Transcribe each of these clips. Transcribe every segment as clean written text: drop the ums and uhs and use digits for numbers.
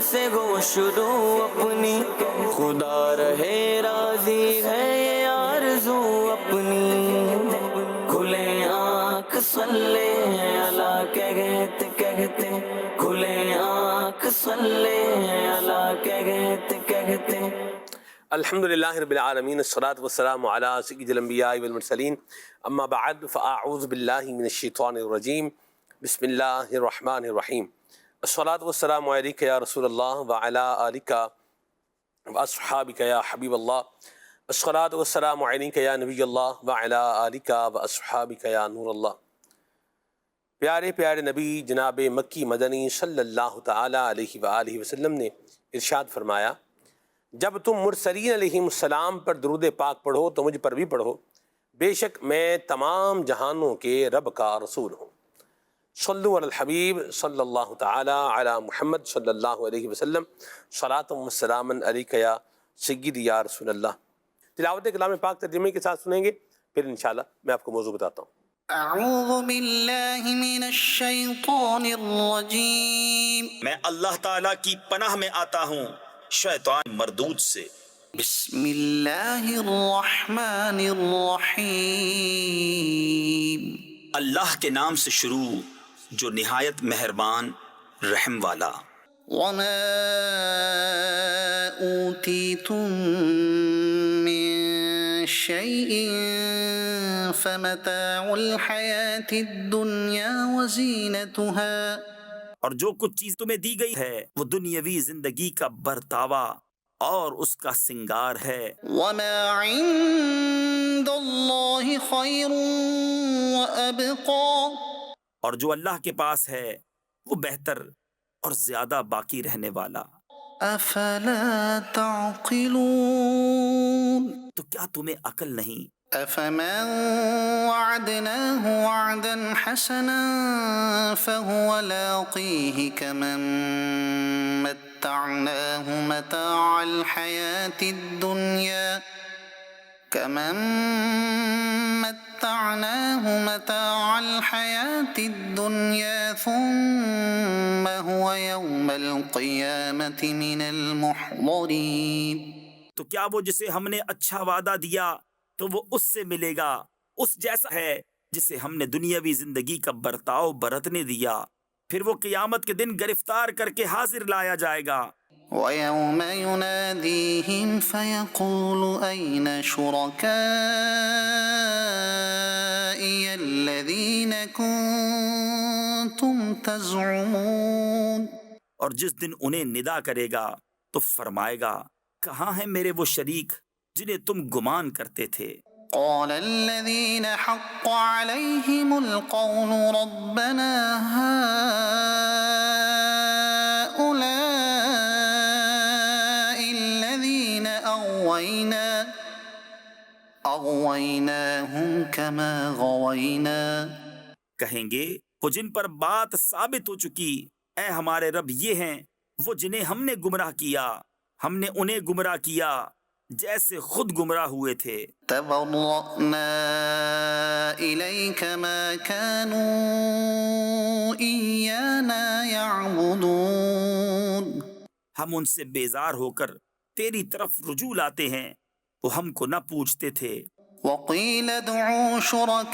سے گوش دو اپنی، خدا رہے راضی ہے یہ آرزو اپنی، کھلے آنکھ صلی اللہ کہتے کہتے، کھلے آنکھ صلی اللہ کہتے۔ الحمدللہ رب العالمین، الصلاۃ والسلام علی سید الانبیاء والمرسلین، اما بعد فاعوذ باللہ من الشیطان الرجیم، بسم اللہ الرحمن الرحیم۔ الصلاۃ والسلام علیک یا رسول اللہ وعلی آلک واصحابک یا حبیب اللہ، الصلاۃ والسلام علیک یا نبی اللہ وعلی آلک واصحابک یا نور اللہ۔ پیارے پیارے نبی جناب مکی مدنی صلی اللہ تعالی علیہ وآلہ وسلم نے ارشاد فرمایا، جب تم مرسلین علیہم السلام پر درود پاک پڑھو تو مجھ پر بھی پڑھو، بے شک میں تمام جہانوں کے رب کا رسول ہوں۔ صلو علی الحبیب صلی اللہ تعالی علی محمد صلی اللہ علیہ وسلم، صلاۃ و سلاما علیک یا سیدی یا رسول اللہ۔ تلاوت کلام پاک ترجمے کے ساتھ سنیں گے، پھر انشاءاللہ میں آپ کو موضوع بتاتا ہوں۔ اعوذ باللہ من الشیطان الرجیم، میں اللہ تعالیٰ کی پناہ میں آتا ہوں شیطان مردود سے۔ بسم اللہ الرحمن الرحیم، اللہ کے نام سے شروع جو نہایت مہربان رحم والا۔ وما اوتیتم من شیء فمتاع الحیاة الدنیا وزینتها، اور جو کچھ چیز تمہیں دی گئی ہے وہ دنیاوی زندگی کا برتاوا اور اس کا سنگار ہے۔ وما عند اللہ خیر وابقا، اور جو اللہ کے پاس ہے وہ بہتر اور زیادہ باقی رہنے والا۔ افلا تعقلون، تو کیا تمہیں عقل نہیں؟ افمن وعدناه وعدا حسنا فهو لاقيه كمن متعناه متاع الحياة الدنيا ثم هو يوم القيامة من المحضرين۔ تو کیا وہ جسے ہم نے اچھا وعدہ دیا تو وہ اس سے ملے گا، اس جیسا ہے جسے ہم نے دنیاوی زندگی کا برتاؤ برتنے دیا، پھر وہ قیامت کے دن گرفتار کر کے حاضر لایا جائے گا۔ وَيَوْمَ يُنَادِيهِمْ فَيَقُولُ أَيْنَ شُرَكَائِيَ الَّذِينَ كُنتُمْ تَزْعُمُونَ، اور جس دن انہیں ندا کرے گا تو فرمائے گا، کہاں ہیں میرے وہ شریک جنہیں تم گمان کرتے تھے؟ قال الذين حق عليهم القول ربنا هؤلاء الذين أغويناهم كما غوينا، کہیں گے وہ جن پر بات ثابت ہو چکی، اے ہمارے رب یہ ہیں وہ جنہیں ہم نے گمراہ کیا، ہم نے انہیں گمراہ کیا جیسے خود گمراہ ہوئے تھے۔ تبرأنا إليك ما كانوا إيانا يعبدون، ہم ان سے بیزار ہو کر تیری طرف رجوع لاتے ہیں، وہ ہم کو نہ پوچھتے تھے۔ وقيل ادعوا شركاءكم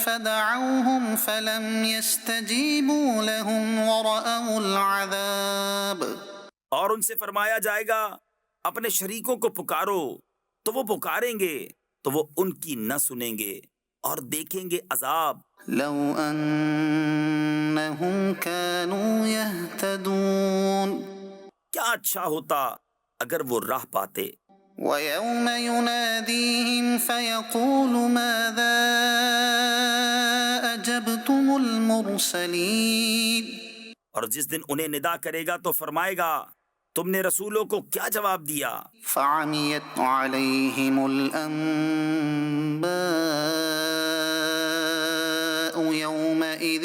فدعوهم فلم يستجيبوا لهم ورأوا العذاب، اور ان سے فرمایا جائے گا اپنے شریکوں کو پکارو، تو وہ پکاریں گے تو وہ ان کی نہ سنیں گے اور دیکھیں گے عذاب۔ لو أنهم كانوا يهتدون، کیا اچھا ہوتا اگر وہ راہ پاتے۔ وَيَوْمَ يُنَادِيهِمْ فَيَقُولُ مَاذَا أَجَبْتُمُ الْمُرْسَلِينَ، اور جس دن انہیں ندا کرے گا تو فرمائے گا، تم نے رسولوں کو کیا جواب دیا؟ فَعَمِيَتْ عَلَيْهِمُ الْأَنبَاءُ يَوْمَئِذٍ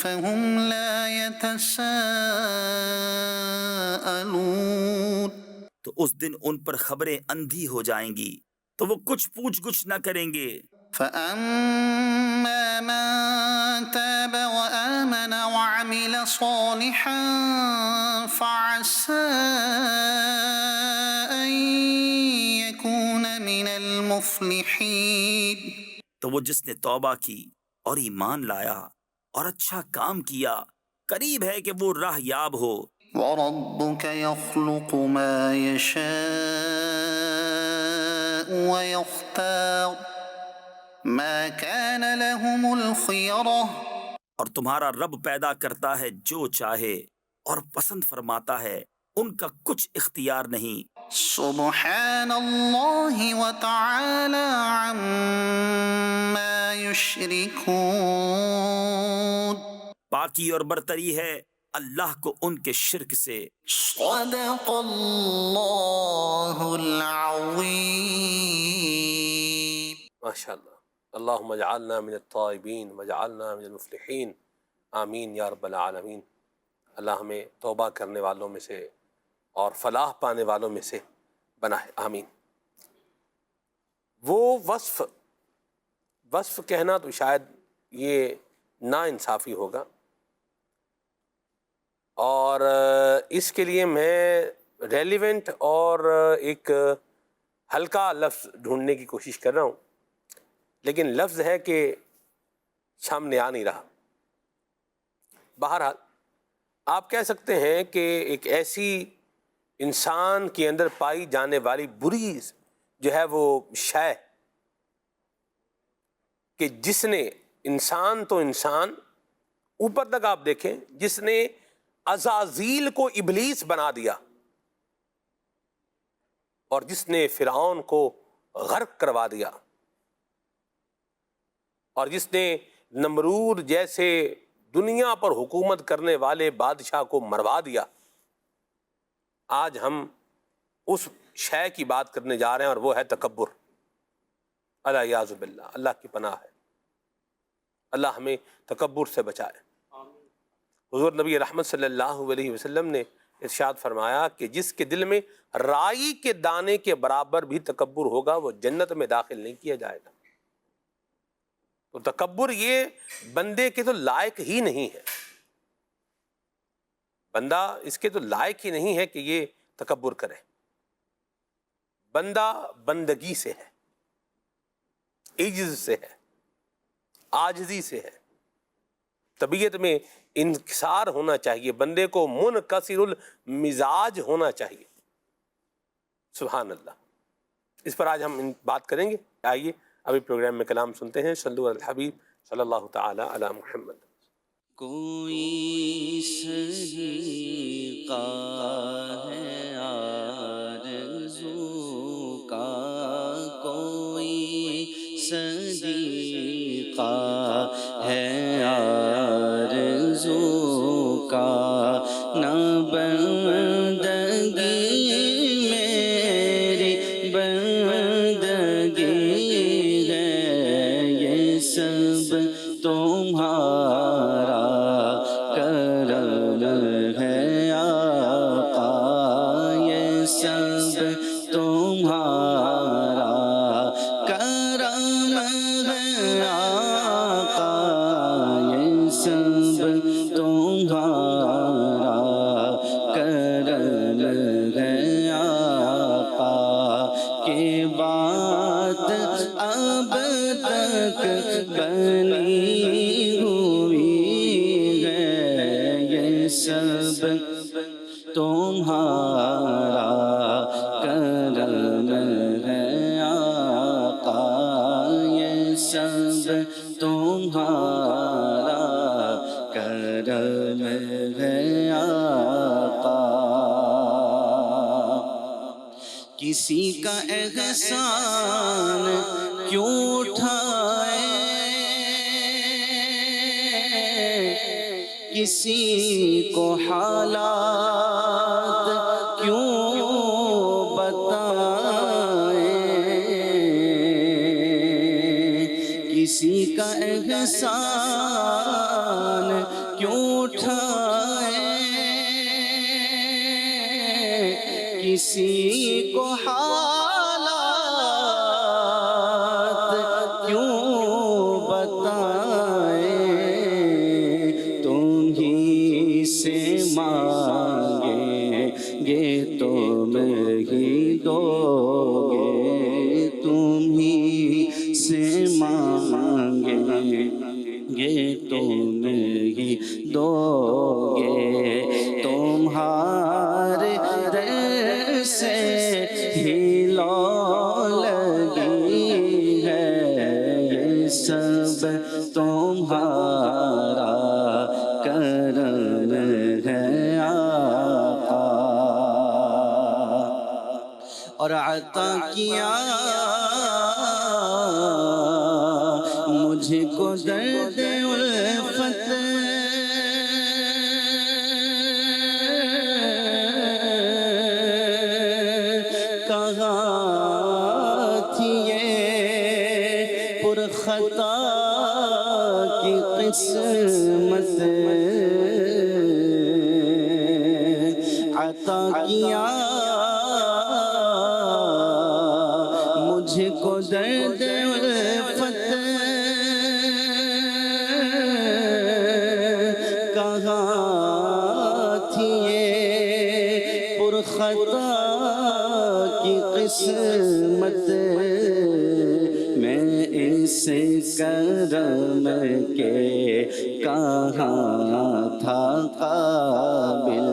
فَهُمْ لَا يَتَسَاءَلُونَ، تو اس دن ان پر خبریں اندھی ہو جائیں گی تو وہ کچھ پوچھ گچھ نہ کریں گے۔ فَأَمَّا مَن تَابَ وَآمَنَ وعمل صالحا فعسى أن يكون من المفلحين. تو وہ جس نے توبہ کی اور ایمان لایا اور اچھا کام کیا قریب ہے کہ وہ راہ یاب ہو. وربك يخلق ما يشاء ويختار ما كان لهم الخيرة. اور تمہارا رب پیدا کرتا ہے جو چاہے اور پسند فرماتا ہے، ان کا کچھ اختیار نہیں. سبحان الله وتعالى عما يشركون. پاکی اور برتری ہے اللہ کو ان کے شرک سے. صدق الله العظيم. ماشاء اللہ. اللہم اجعلنا من التائبین وجعلنا من المفلحین، آمین یا رب العالمین. اللہ ہمیں توبہ کرنے والوں میں سے اور فلاح پانے والوں میں سے بنائے، آمین. وہ وصف کہنا تو شاید یہ نا انصافی ہوگا، اور اس کے لیے میں ریلیونٹ اور ایک ہلکا لفظ ڈھونڈنے کی کوشش کر رہا ہوں، لیکن لفظ ہے کہ سامنے آ نہیں رہا. بہرحال آپ کہہ سکتے ہیں کہ ایک ایسی انسان کے اندر پائی جانے والی بری جو ہے وہ شے کہ جس نے انسان تو انسان اوپر تک آپ دیکھیں، جس نے عزازیل کو ابلیس بنا دیا اور جس نے فرعون کو غرق کروا دیا اور جس نے نمرود جیسے دنیا پر حکومت کرنے والے بادشاہ کو مروا دیا. آج ہم اس شے کی بات کرنے جا رہے ہیں اور وہ ہے تکبر. الیاذ باللہ، اللہ کی پناہ ہے. اللہ ہمیں تکبر سے بچائے. حضور نبی رحمت صلی اللہ علیہ وسلم نے ارشاد فرمایا کہ جس کے دل میں رائی کے دانے کے برابر بھی تکبر ہوگا وہ جنت میں داخل نہیں کیا جائے گا. تو تکبر یہ بندے کے تو لائق ہی نہیں ہے. بندہ اس کے تو لائق ہی نہیں ہے کہ یہ تکبر کرے. بندہ بندگی سے ہے، عجز سے ہے، عاجزی سے ہے. طبیعت میں انکسار ہونا چاہیے، بندے کو منکسر المزاج ہونا چاہیے. سبحان اللہ. اس پر آج ہم بات کریں گے. آئیے ابھی پروگرام میں کلام سنتے ہیں. صلو علی الحبیب صلی اللہ تعالی علی محمد. کوئی سلیقہ ہے آرزو کا، کوئی سلیقہ ہے آرزو کا، نہ بندگی میری بندگی ہے، یہ سب تمہارا کرم ہے آقا، یہ سب تمہارا کرم ہے آقا، یہ سب تمہارا کرم ہے آقا. کہ بات اب تک بنی ہوئی ہے، یہ سب تمہارا کرم ہے آقا، یہ سب تمہارا کرم ہے آقا. کسی کا احسان کیوں اٹھائے، کسی کو حالات کیوں بتائیں، کسی کا احسان کیوں اٹھائے، کسی کو حالات کیوں بتائیں. تم ہی یہ تم ہی دو گے، تمہارے در سے ہی لو لگی ہے، یہ سب تمہارا کرم ہے آقا، اور عطا کیا مجھ کو درد الفت، کہاں تھی یہ پرخطا کی قسمت، عطا کیا مجھ کو درد الفت، کہاں تھی یہ پرخطا کی قسمت، میں اس کرم کے کہاں تھا قابل،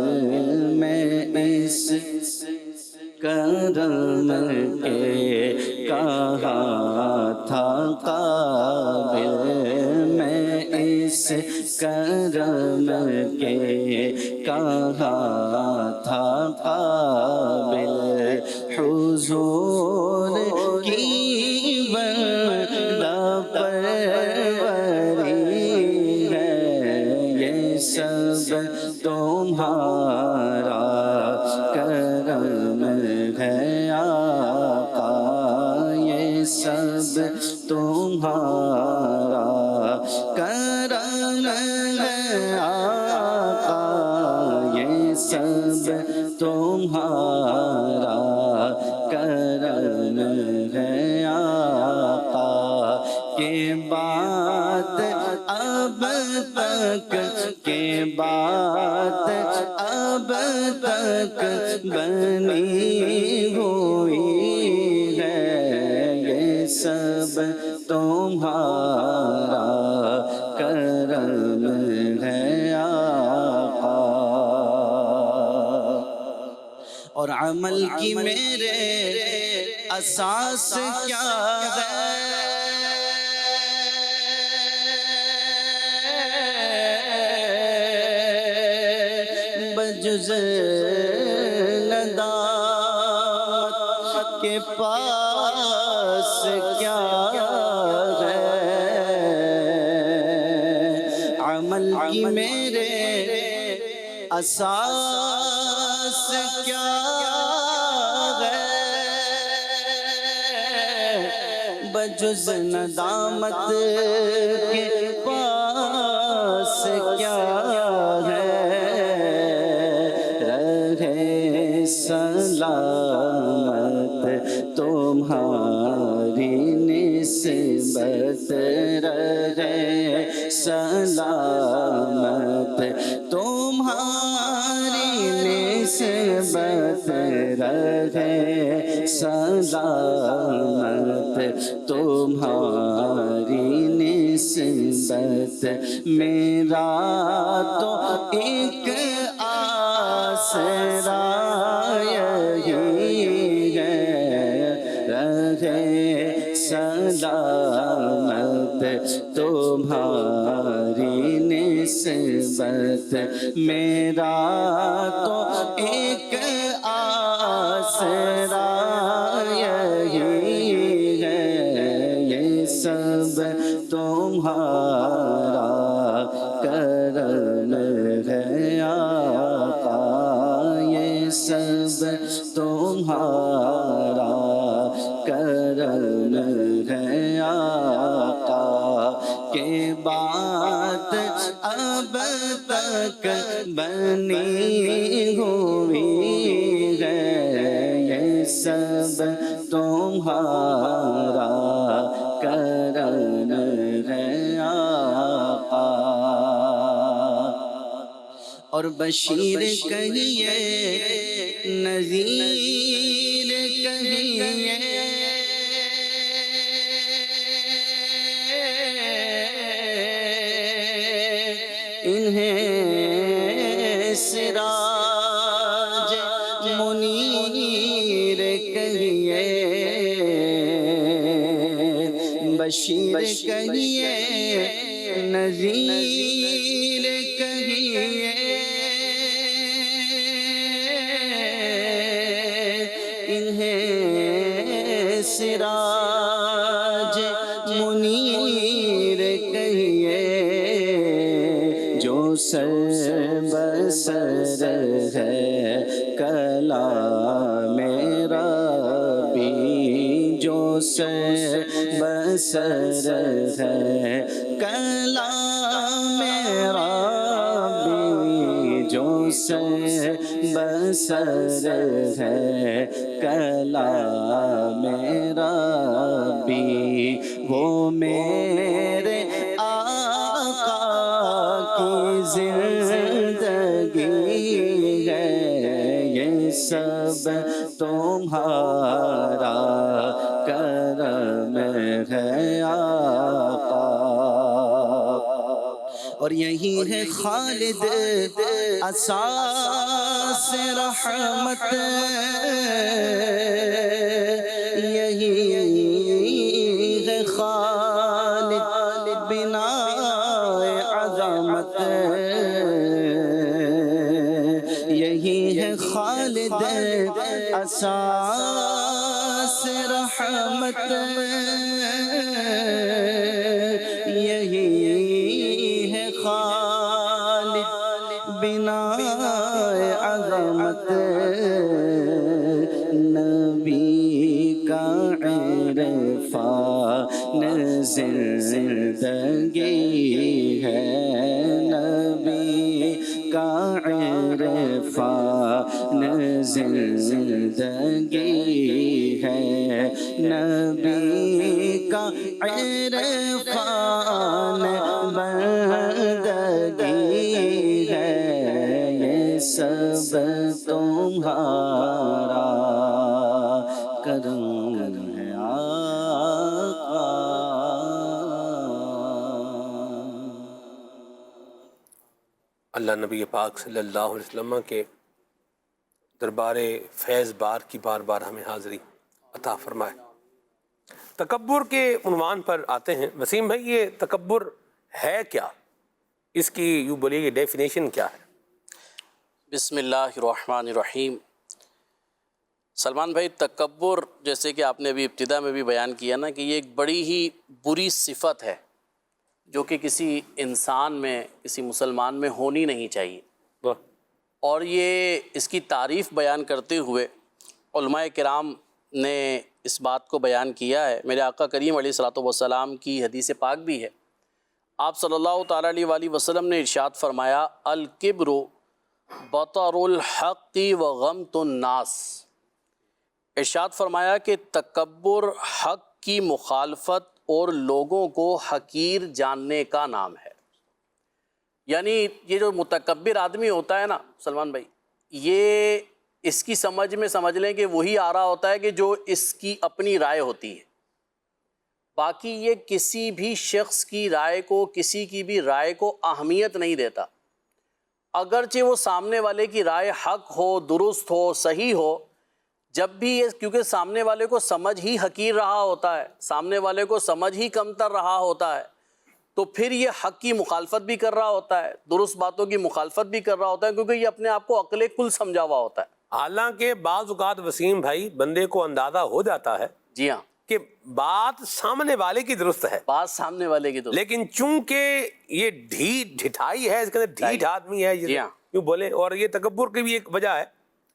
میں اس کرم کے کہاں تھا قابل، میں اس کرم کے کہاں تھا قابل، حضور کی بندہ پروری ہے، یہ سب تمہارا کرم ہے آقا، یہ سب تمہارا کرم ہے آقا، یہ سب تمہارا کرم ہے آقا، کہ بات اب تک، کہ بات اب تک بنی ہوئی ہے، یہ سب تمہارا کرم ہے آقا، اور عمل کی میرے اساس کیا ہے، بجز ندامت کے پاس کیا ہے، عمل کی میرے اساس کیا ہے، بجز ندامت کے پاس کیا ہے، رہے سلامت تمہاری نسبت، رہے سلامت تمہاری نسبت، رہے سلامت تمہاری نسبت، میرا تو ایک آسرا یہی ہے، رہے سلامت تمہاری نسبت، میرا تو ایک آسرا یہی ہے، یہ سب تمہارا کرم ہے آقا، یہ سب تمہارا کرم ہے آقا، کہ بات اب تک بنی ہوئی ہے، یہ سب تمہارا کرم ہے آقا، اور بشیر کہیے نذیر کہیے، انہیں سراج منیر کہیے، بشیر کہیے، نذیر کہیے، انہیں سراج منیر کہیے، جو سر بسر ہے کلام ربی، جو سر بسر ہے کلام ربی، جو سر بسر ہے کلام ربی، وہ میرے آقا کی زندگی ہے، یہ سب تمہارا کرم ہے آقا۔ اور یہی ہے خالد اساس رحمت، یہی ہے خالد بنا عظمت، یہی ہے خالد اساس رحمت، یہی ہے خالد بنا عظمت، نبی کا عرفان زندگی ہے، نبی کا عرفان زندگی ہے، نبی کا عرفان بندگی ہے، یہ سب تمہارا کرم ہے آقا۔ اللہ نبی پاک صلی اللہ علیہ وسلم کے دربار فیض بار کی بار بار ہمیں حاضری عطا فرمائے۔ تکبر کے عنوان پر آتے ہیں وسیم بھائی، یہ تکبر ہے کیا؟ اس کی یوں بولیے کہ ڈیفینیشن کیا ہے؟ بسم اللہ الرحمن الرحیم۔ سلمان بھائی، تکبر جیسے کہ آپ نے ابھی ابتدا میں بھی بیان کیا نا کہ یہ ایک بڑی ہی بری صفت ہے جو کہ کسی انسان میں، کسی مسلمان میں ہونی نہیں چاہیے، اور یہ اس کی تعریف بیان کرتے ہوئے علماء کرام نے اس بات کو بیان کیا ہے۔ میرے آقا کریم علیہ الصلوۃ والسلام کی حدیث پاک بھی ہے، آپ صلی اللہ تعالیٰ علیہ وآلہ وسلم نے ارشاد فرمایا، الکبر بطر الحق وغمط الناس۔ ارشاد فرمایا کہ تکبر حق کی مخالفت اور لوگوں کو حقیر جاننے کا نام ہے۔ یعنی یہ جو متکبر آدمی ہوتا ہے نا سلمان بھائی، یہ اس کی سمجھ میں سمجھ لیں کہ وہی آ رہا ہوتا ہے کہ جو اس کی اپنی رائے ہوتی ہے، باقی یہ کسی بھی شخص کی رائے کو، کسی کی بھی رائے کو اہمیت نہیں دیتا، اگرچہ وہ سامنے والے کی رائے حق ہو، درست ہو، صحیح ہو، جب بھی یہ کیونکہ سامنے والے کو سمجھ ہی حقیر رہا ہوتا ہے، سامنے والے کو سمجھ ہی کمتر رہا ہوتا ہے، تو پھر یہ حق کی مخالفت بھی کر رہا ہوتا ہے، درست باتوں کی مخالفت بھی کر رہا ہوتا ہے، کیونکہ یہ اپنے آپ کو عقل کل سمجھا ہوا ہوتا ہے۔ حالانکہ بعض اوقات وسیم بھائی بندے کو اندازہ ہو جاتا ہے جی ہاں، کہ بات سامنے والے کی درست ہے، بات سامنے والے کی تو لیکن چونکہ یہ ڈھٹائی ہے، اس کے اندر ڈھیٹ آدمی ہے، جی ہاں، یوں بولیں، اور یہ تکبر کی بھی ایک وجہ ہے،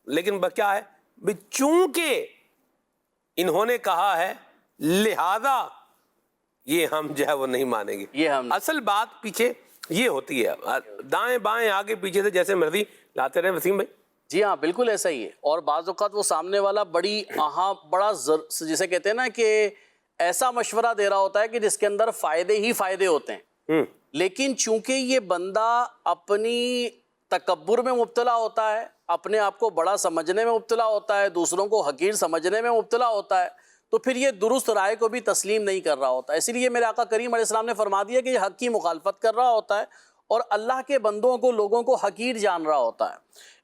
لیکن کیا ہے بھی چونکہ انہوں نے کہا ہے لہذا یہ ہم جو ہے وہ نہیں مانیں گے۔ یہ ہم اصل بات پیچھے یہ ہوتی ہے، دائیں بائیں آگے پیچھے سے جیسے مرضی لاتے رہے وسیم بھائی۔ جی ہاں، بالکل ایسا ہی ہے، اور بعض اوقات وہ سامنے والا بڑا جسے کہتے ہیں نا کہ ایسا مشورہ دے رہا ہوتا ہے کہ جس کے اندر فائدے ہی فائدے ہوتے ہیں، لیکن چونکہ یہ بندہ اپنی تکبر میں مبتلا ہوتا ہے، اپنے آپ کو بڑا سمجھنے میں مبتلا ہوتا ہے، دوسروں کو حقیر سمجھنے میں مبتلا ہوتا ہے، تو پھر یہ درست رائے کو بھی تسلیم نہیں کر رہا ہوتا۔ اسی لیے میرے آقا کریم علیہ السلام نے فرما دیا کہ یہ حق کی مخالفت کر رہا ہوتا ہے، اور اللہ کے بندوں کو لوگوں کو حقیر جان رہا ہوتا ہے۔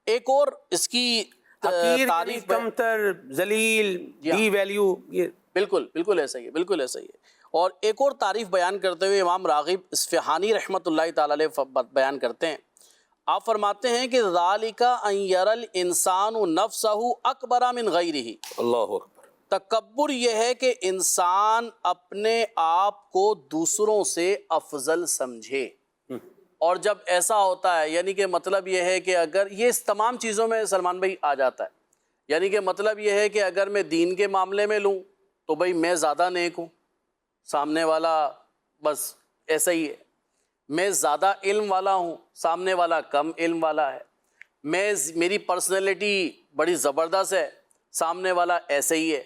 ایک اور اس کی حقیر، تعریف کمتر، ذلیل، ڈی ویلیو، یہ بالکل بالکل ایسا ہی ہے، بالکل ایسا ہی ہے۔ اور ایک اور تعریف بیان کرتے ہوئے امام راغب اصفہانی رحمۃ اللہ تعالی علیہ بیان کرتے ہیں، آپ فرماتے ہیں کہ ذالک ان یری الانسان نفسہ اکبر من غیرہ، اللہ اکبر، تکبر یہ ہے کہ انسان اپنے آپ کو دوسروں سے افضل سمجھے۔ اور جب ایسا ہوتا ہے یعنی کہ مطلب یہ ہے کہ اگر یہ اس تمام چیزوں میں سلمان بھائی آ جاتا ہے، یعنی کہ مطلب یہ ہے کہ اگر میں دین کے معاملے میں لوں تو بھائی میں زیادہ نیک ہوں، سامنے والا بس ایسا ہی ہے، میں زیادہ علم والا ہوں، سامنے والا کم علم والا ہے، میری پرسنالٹی بڑی زبردست ہے، سامنے والا ایسے ہی ہے۔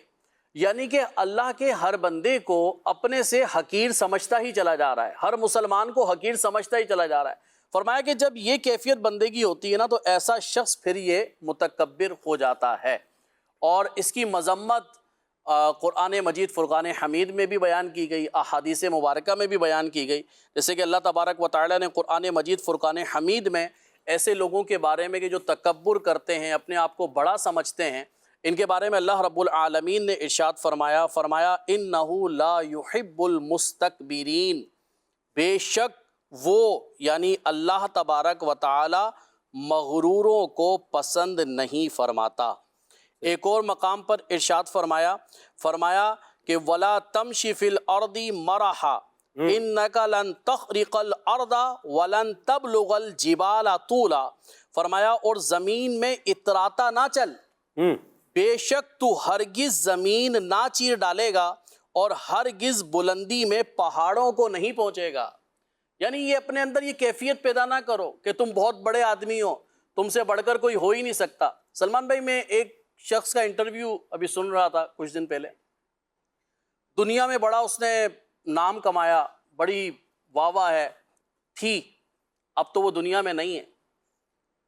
یعنی کہ اللہ کے ہر بندے کو اپنے سے حقیر سمجھتا ہی چلا جا رہا ہے، ہر مسلمان کو حقیر سمجھتا ہی چلا جا رہا ہے۔ فرمایا کہ جب یہ کیفیت بندے کی ہوتی ہے نا تو ایسا شخص پھر یہ متکبر ہو جاتا ہے، اور اس کی مذمت قرآن مجید فرقان حمید میں بھی بیان کی گئی، احادیث مبارکہ میں بھی بیان کی گئی، جیسے کہ اللہ تبارک و تعالی نے قرآن مجید فرقان حمید میں ایسے لوگوں کے بارے میں کہ جو تکبر کرتے ہیں، اپنے آپ کو بڑا سمجھتے ہیں، ان کے بارے میں اللہ رب العالمین نے ارشاد فرمایا انہ لا یحب المستکبرین، بے شک وہ یعنی اللہ تبارک و تعالی مغروروں کو پسند نہیں فرماتا۔ ایک اور مقام پر ارشاد فرمایا کہ وَلَا تَمْشِ فِي الْأَرْضِ مَرَحًا إِنَّكَ لَن تَخْرِقَ الْأَرْضَ وَلَن تَبْلُغَ الْجِبَالَ طُولًا، فرمایا اور زمین میں اتراتا نہ چل، بے شک تو ہرگز زمین نہ چیر ڈالے گا اور ہرگز بلندی میں پہاڑوں کو نہیں پہنچے گا۔ یعنی یہ اپنے اندر یہ کیفیت پیدا نہ کرو کہ تم بہت بڑے آدمی ہو، تم سے بڑھ کر کوئی ہو ہی نہیں سکتا۔ سلمان بھائی، میں ایک شخص کا انٹرویو ابھی سن رہا تھا کچھ دن پہلے، دنیا میں بڑا اس نے نام کمایا، بڑی واہ ہے تھی، اب تو وہ دنیا میں نہیں ہے،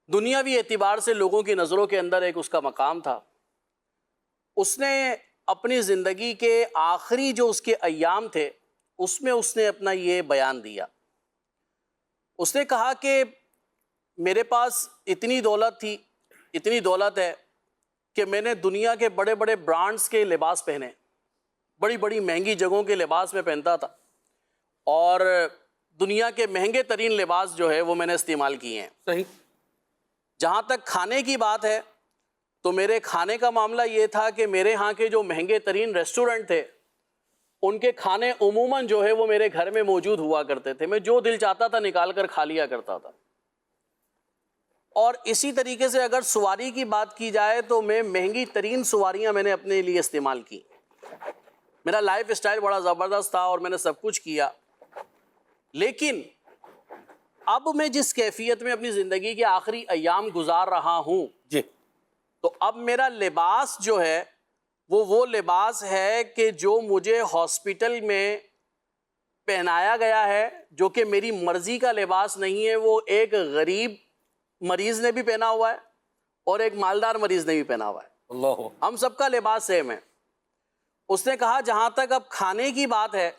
دنیاوی اعتبار سے لوگوں کی نظروں کے اندر ایک اس کا مقام تھا۔ اس نے اپنی زندگی کے آخری جو اس کے ایام تھے اس میں اس نے اپنا یہ بیان دیا، اس نے کہا کہ میرے پاس اتنی دولت تھی، اتنی دولت ہے کہ میں نے دنیا کے بڑے بڑے برانڈز کے لباس پہنے، بڑی بڑی مہنگی جگہوں کے لباس میں پہنتا تھا، اور دنیا کے مہنگے ترین لباس جو ہے وہ میں نے استعمال کیے ہیں۔ صحیح۔ جہاں تک کھانے کی بات ہے تو میرے کھانے کا معاملہ یہ تھا کہ میرے ہاں کے جو مہنگے ترین ریسٹورنٹ تھے ان کے کھانے عموماً جو ہے وہ میرے گھر میں موجود ہوا کرتے تھے، میں جو دل چاہتا تھا نکال کر کھا لیا کرتا تھا۔ اور اسی طریقے سے اگر سواری کی بات کی جائے تو میں مہنگی ترین سواریاں میں نے اپنے لیے استعمال کی، میرا لائف اسٹائل بڑا زبردست تھا اور میں نے سب کچھ کیا۔ لیکن اب میں جس کیفیت میں اپنی زندگی کے آخری ایام گزار رہا ہوں جی، تو اب میرا لباس جو ہے وہ لباس ہے کہ جو مجھے ہاسپٹل میں پہنایا گیا ہے، جو کہ میری مرضی کا لباس نہیں ہے، وہ ایک غریب مریض نے بھی پہنا ہوا ہے اور ایک مالدار مریض نے بھی پہنا ہوا ہے، اللہ، ہم سب کا لباس سیم ہے۔ اس نے کہا جہاں تک اب کھانے کی بات ہے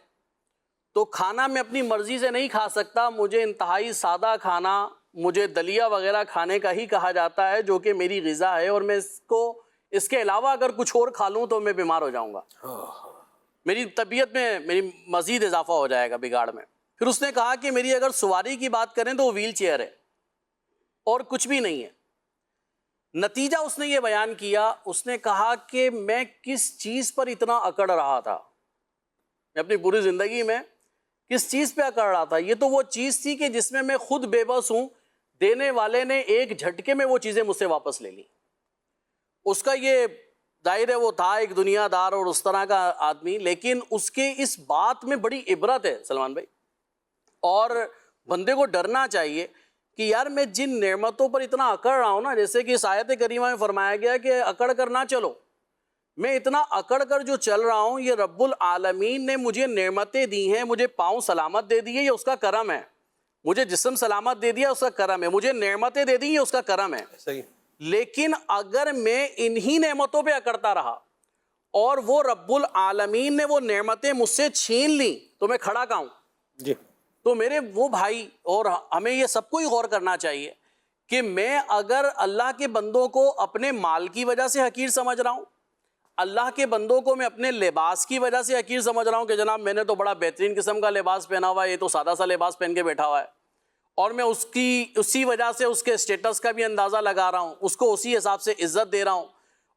تو کھانا میں اپنی مرضی سے نہیں کھا سکتا، مجھے انتہائی سادہ کھانا، مجھے دلیا وغیرہ کھانے کا ہی کہا جاتا ہے جو کہ میری غذا ہے، اور میں اس کے علاوہ اگر کچھ اور کھا لوں تو میں بیمار ہو جاؤں گا، میری طبیعت میں میری مزید اضافہ ہو جائے گا، بگاڑ میں۔ پھر اس نے کہا کہ میری اگر سواری کی بات کریں تو وہ ویل چیئر ہے اور کچھ بھی نہیں ہے۔ نتیجہ اس نے یہ بیان کیا، اس نے کہا کہ میں کس چیز پر اتنا اکڑ رہا تھا، میں اپنی پوری زندگی میں کس چیز پہ اکڑ رہا تھا، یہ تو وہ چیز تھی کہ جس میں خود بے بس ہوں، دینے والے نے ایک جھٹکے میں وہ چیزیں مجھ سے واپس لے لی۔ اس کا یہ ظاہر ہے وہ تھا ایک دنیا دار اور اس طرح کا آدمی، لیکن اس کے اس بات میں بڑی عبرت ہے سلمان بھائی، اور بندے کو ڈرنا چاہیے کہ یار میں جن نعمتوں پر اتنا اکڑ رہا ہوں نا، جیسے کہ اس آیت کریمہ میں فرمایا گیا کہ اکڑ کر نہ چلو، میں اتنا اکڑ کر جو چل رہا ہوں، یہ رب العالمین نے مجھے نعمتیں دی ہیں، مجھے پاؤں سلامت دے دیے، یہ اس کا کرم ہے، مجھے جسم سلامت دے دیا اس کا کرم ہے، مجھے نعمتیں دے دی یہ اس کا کرم ہے۔ صحیح۔ لیکن اگر میں انہی نعمتوں پہ اکڑتا رہا اور وہ رب العالمین نے وہ نعمتیں مجھ سے چھین لیں تو میں کھڑا کہاں ہوں؟ جی، تو میرے وہ بھائی اور ہمیں یہ سب کو ہی غور کرنا چاہیے کہ میں اگر اللہ کے بندوں کو اپنے مال کی وجہ سے حقیر سمجھ رہا ہوں، اللہ کے بندوں کو میں اپنے لباس کی وجہ سے حقیر سمجھ رہا ہوں کہ جناب میں نے تو بڑا بہترین قسم کا لباس پہنا ہوا ہے، یہ تو سادہ سا لباس پہن کے بیٹھا ہوا ہے، اور میں اسی وجہ سے اس کے اسٹیٹس کا بھی اندازہ لگا رہا ہوں، اس کو اسی حساب سے عزت دے رہا ہوں،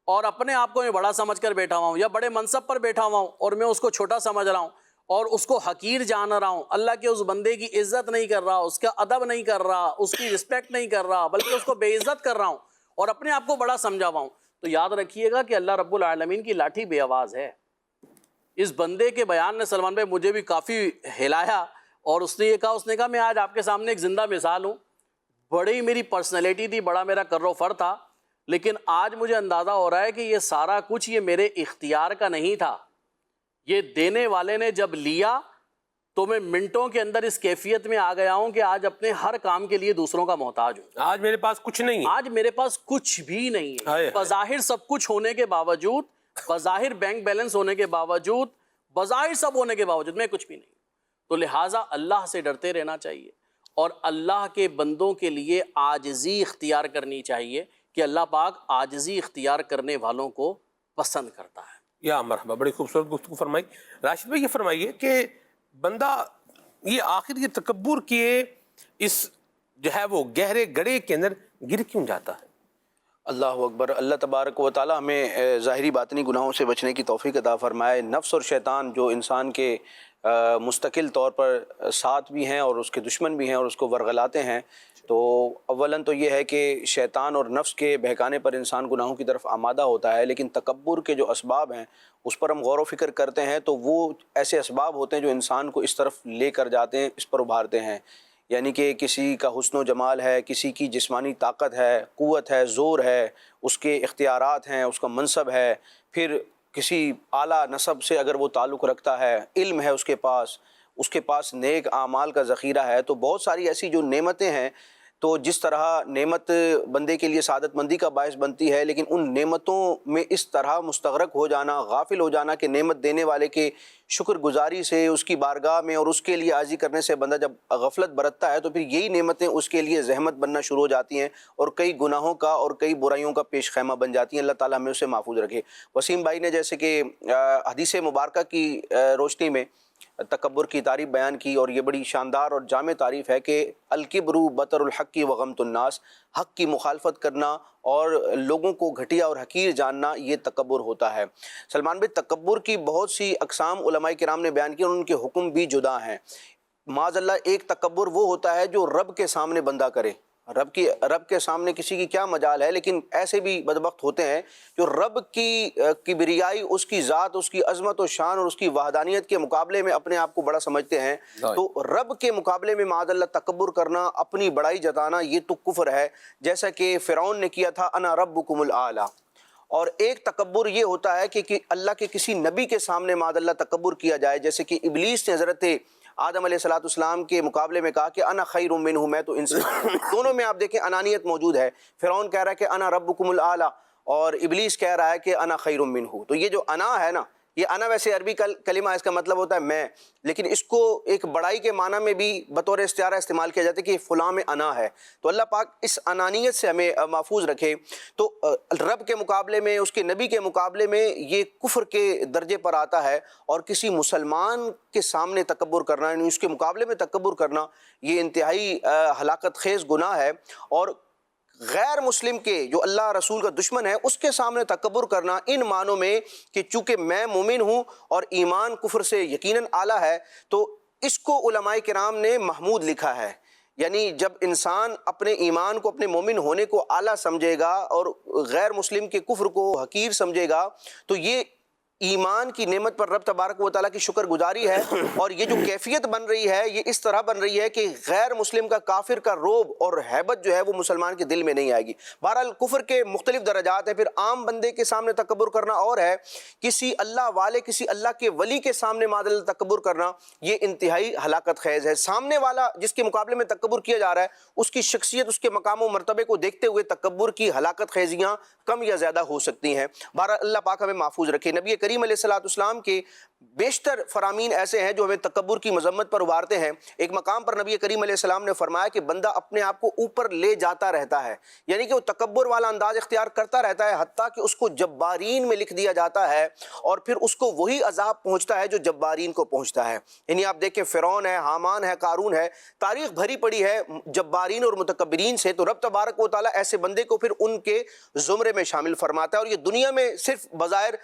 اور اپنے آپ کو میں بڑا سمجھ کر بیٹھا ہوا ہوں یا بڑے منصب پر بیٹھا ہوا ہوں اور میں اس کو چھوٹا سمجھ رہا ہوں اور اس کو حقیر جان رہا ہوں، اللہ کے اس بندے کی عزت نہیں کر رہا، اس کا ادب نہیں کر رہا، اس کی رسپیکٹ نہیں کر رہا، بلکہ اس کو بے عزت کر رہا ہوں اور اپنے آپ کو بڑا سمجھا ہوا ہوں، تو یاد رکھیے گا کہ اللہ رب العالمین کی لاٹھی بے آواز ہے۔ اس بندے کے بیان نے سلمان بھائی مجھے بھی کافی ہلایا، اور اس نے یہ کہا، اس نے کہا میں آج آپ کے سامنے ایک زندہ مثال ہوں، بڑی میری پرسنالٹی تھی، بڑا میرا کر و فر تھا، لیکن آج مجھے اندازہ ہو رہا ہے کہ یہ سارا کچھ یہ میرے اختیار کا نہیں تھا، یہ دینے والے نے جب لیا تو میں منٹوں کے اندر اس کیفیت میں آ گیا ہوں کہ آج اپنے ہر کام کے لیے دوسروں کا محتاج ہوں۔ آج میرے پاس کچھ نہیں ہے، آج میرے پاس کچھ بھی نہیں ہے، بظاہر سب کچھ ہونے کے باوجود، بظاہر بینک بیلنس ہونے کے باوجود، بظاہر سب ہونے کے باوجود میں کچھ بھی نہیں۔ تو لہٰذا اللہ سے ڈرتے رہنا چاہیے اور اللہ کے بندوں کے لیے عاجزی اختیار کرنی چاہیے کہ اللہ پاک عاجزی اختیار کرنے والوں کو پسند کرتا ہے۔ یا مرحبا، بڑی خوبصورت گفتگو فرمائی۔ راشد بھائی یہ فرمائیے کہ بندہ یہ آخر یہ تکبر کیے اس جو ہے وہ گہرے گڑھے کے اندر گر کیوں جاتا ہے؟ اللہ اکبر۔ اللہ تبارک و تعالی ہمیں ظاہری باطنی گناہوں سے بچنے کی توفیق عطا فرمائے۔ نفس اور شیطان جو انسان کے مستقل طور پر ساتھ بھی ہیں اور اس کے دشمن بھی ہیں اور اس کو ورغلاتے ہیں، تو اولاً تو یہ ہے کہ شیطان اور نفس کے بہکانے پر انسان گناہوں کی طرف آمادہ ہوتا ہے، لیکن تکبر کے جو اسباب ہیں اس پر ہم غور و فکر کرتے ہیں تو وہ ایسے اسباب ہوتے ہیں جو انسان کو اس طرف لے کر جاتے ہیں، اس پر ابھارتے ہیں۔ یعنی کہ کسی کا حسن و جمال ہے، کسی کی جسمانی طاقت ہے، قوت ہے، زور ہے، اس کے اختیارات ہیں، اس کا منصب ہے، پھر کسی اعلیٰ نسب سے اگر وہ تعلق رکھتا ہے، علم ہے اس کے پاس نیک اعمال کا ذخیرہ ہے، تو بہت ساری ایسی جو نعمتیں ہیں، تو جس طرح نعمت بندے کے لیے سعادت مندی کا باعث بنتی ہے، لیکن ان نعمتوں میں اس طرح مستغرق ہو جانا، غافل ہو جانا کہ نعمت دینے والے کے شکر گزاری سے، اس کی بارگاہ میں اور اس کے لیے عاجزی کرنے سے بندہ جب غفلت برتتا ہے تو پھر یہی نعمتیں اس کے لیے زحمت بننا شروع ہو جاتی ہیں اور کئی گناہوں کا اور کئی برائیوں کا پیش خیمہ بن جاتی ہیں۔ اللہ تعالیٰ ہمیں اسے محفوظ رکھے۔ وسیم بھائی نے جیسے کہ حدیث مبارکہ کی روشنی میں تکبر کی تعریف بیان کی، اور یہ بڑی شاندار اور جامع تعریف ہے کہ الکبر بطر الحق وغمط الناس، حق کی مخالفت کرنا اور لوگوں کو گھٹیا اور حقیر جاننا، یہ تکبر ہوتا ہے۔ سلمان بھائی، تکبر کی بہت سی اقسام علماء کرام نے بیان کی اور ان کے حکم بھی جدا ہیں۔ معاذ اللہ ایک تکبر وہ ہوتا ہے جو رب کے سامنے بندہ کرے۔ رب کے سامنے کسی کی کیا مجال ہے، لیکن ایسے بھی بدبخت ہوتے ہیں جو رب کی کبریائی، اس کی ذات، اس کی عظمت و شان اور اس کی وحدانیت کے مقابلے میں اپنے آپ کو بڑا سمجھتے ہیں، تو رب کے مقابلے میں معاذ اللہ تکبر کرنا، اپنی بڑائی جتانا، یہ تو کفر ہے، جیسا کہ فرعون نے کیا تھا، انا ربکم الاعلی۔ اور ایک تکبر یہ ہوتا ہے کہ اللہ کے کسی نبی کے سامنے معاذ اللہ تکبر کیا جائے، جیسے کہ ابلیس نے حضرت آدم علیہ السلام کے مقابلے میں کہا کہ انا خیر منہ، میں تو ان سے، دونوں میں آپ دیکھیں انانیت موجود ہے۔ فرعون کہہ رہا ہے کہ انا ربکم الاعلی اور ابلیس کہہ رہا ہے کہ انا خیر منہ۔ تو یہ جو انا ہے نا، یہ انا ویسے عربی کلمہ، اس کا مطلب ہوتا ہے میں، لیکن اس کو ایک بڑائی کے معنی میں بھی بطور استعارہ استعمال کیا جاتا ہے کہ فلاں میں انا ہے۔ تو اللہ پاک اس انانیت سے ہمیں محفوظ رکھے۔ تو رب کے مقابلے میں، اس کے نبی کے مقابلے میں یہ کفر کے درجے پر آتا ہے، اور کسی مسلمان کے سامنے تکبر کرنا، یعنی اس کے مقابلے میں تکبر کرنا، یہ انتہائی ہلاکت خیز گناہ ہے۔ اور غیر مسلم کے جو اللہ رسول کا دشمن ہے اس کے سامنے تکبر کرنا ان معنوں میں کہ چونکہ میں مومن ہوں اور ایمان کفر سے یقیناً اعلیٰ ہے، تو اس کو علماء کرام نے محمود لکھا ہے۔ یعنی جب انسان اپنے ایمان کو، اپنے مومن ہونے کو اعلیٰ سمجھے گا اور غیر مسلم کے کفر کو حقیر سمجھے گا، تو یہ ایمان کی نعمت پر رب تبارک و تعالیٰ کی شکر گزاری ہے۔ اور یہ جو کیفیت بن رہی ہے، یہ اس طرح بن رہی ہے کہ غیر مسلم کا، کافر کا رعب اور ہیبت جو ہے وہ مسلمان کے دل میں نہیں آئے گی۔ بہرحال کفر کے مختلف درجات ہیں۔ پھر عام بندے کے سامنے تکبر کرنا اور ہے، کسی اللہ والے، کسی اللہ کے ولی کے سامنے معاذ اللہ تکبر کرنا، یہ انتہائی ہلاکت خیز ہے۔ سامنے والا جس کے مقابلے میں تکبر کیا جا رہا ہے، اس کی شخصیت، اس کے مقام و مرتبے کو دیکھتے ہوئے تکبر کی ہلاکت خیزیاں کم یا زیادہ ہو سکتی ہیں۔ بہرحال اللہ پاک ہمیں محفوظ رکھے۔ نبی کریم کریم علیہ السلام کے بیشتر فرامین ایسے ہیں جو ہمیں تکبر کی مذمت پر ابھارتے ہیں۔ ایک مقام پر نبی کریم علیہ السلام نے فرمایا کہ بندہ اپنے آپ کو اوپر لے جاتا رہتا ہے، یعنی کہ وہ تکبر والا انداز اختیار کرتا رہتا ہے، حتیٰ کہ اس کو جبارین میں لکھ دیا جاتا ہے اور پھر اس کو وہی عذاب پہنچتا ہے جو جبارین کو پہنچتا ہے۔ یعنی آپ دیکھیں فرعون ہے، حامان ہے، قارون ہے، تاریخ بھری پڑی ہے جبارین اور متکبرین سے، تو رب تبارک و تعالیٰ ایسے بندے کو پھر ان کے زمرے میں شامل فرماتا ہے۔ اور یہ دنیا میں صرف بظاہر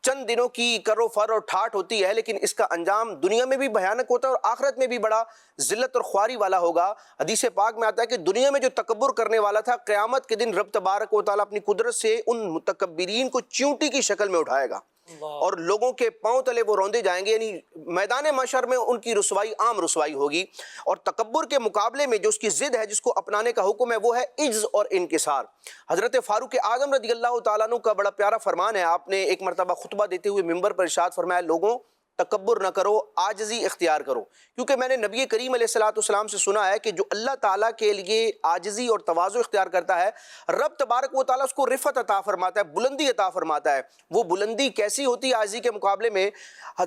چند دنوں کی کر و فر اور ٹھاٹ ہوتی ہے، لیکن اس کا انجام دنیا میں بھی بھیانک ہوتا ہے اور آخرت میں بھی بڑا ذلت اور خواری والا ہوگا۔ حدیث پاک میں آتا ہے کہ دنیا میں جو تکبر کرنے والا تھا، قیامت کے دن رب تبارک و تعالیٰ اپنی قدرت سے ان متکبرین کو چیونٹی کی شکل میں اٹھائے گا اور لوگوں کے پاؤں تلے وہ روندے جائیں گے، یعنی میدان محشر میں ان کی رسوائی عام رسوائی ہوگی۔ اور تکبر کے مقابلے میں جو اس کی ضد ہے، جس کو اپنانے کا حکم ہے، وہ ہے عجز اور انکسار۔ حضرت فاروق اعظم رضی اللہ تعالیٰ عنہ کا بڑا پیارا فرمان ہے، آپ نے ایک مرتبہ خطبہ دیتے ہوئے منبر پر ارشاد فرمایا، لوگوں تکبر نہ کرو، عاجزی اختیار کرو، کیونکہ میں نے نبی کریم علیہ السلام سے سنا ہے کہ جو اللہ تعالیٰ کے لیے عاجزی اور تواضع اختیار کرتا ہے، رب تبارک و تعالیٰ اس کو رفعت عطا فرماتا ہے، بلندی عطا فرماتا ہے۔ وہ بلندی کیسی ہوتی ہے عاجزی کے مقابلے میں؟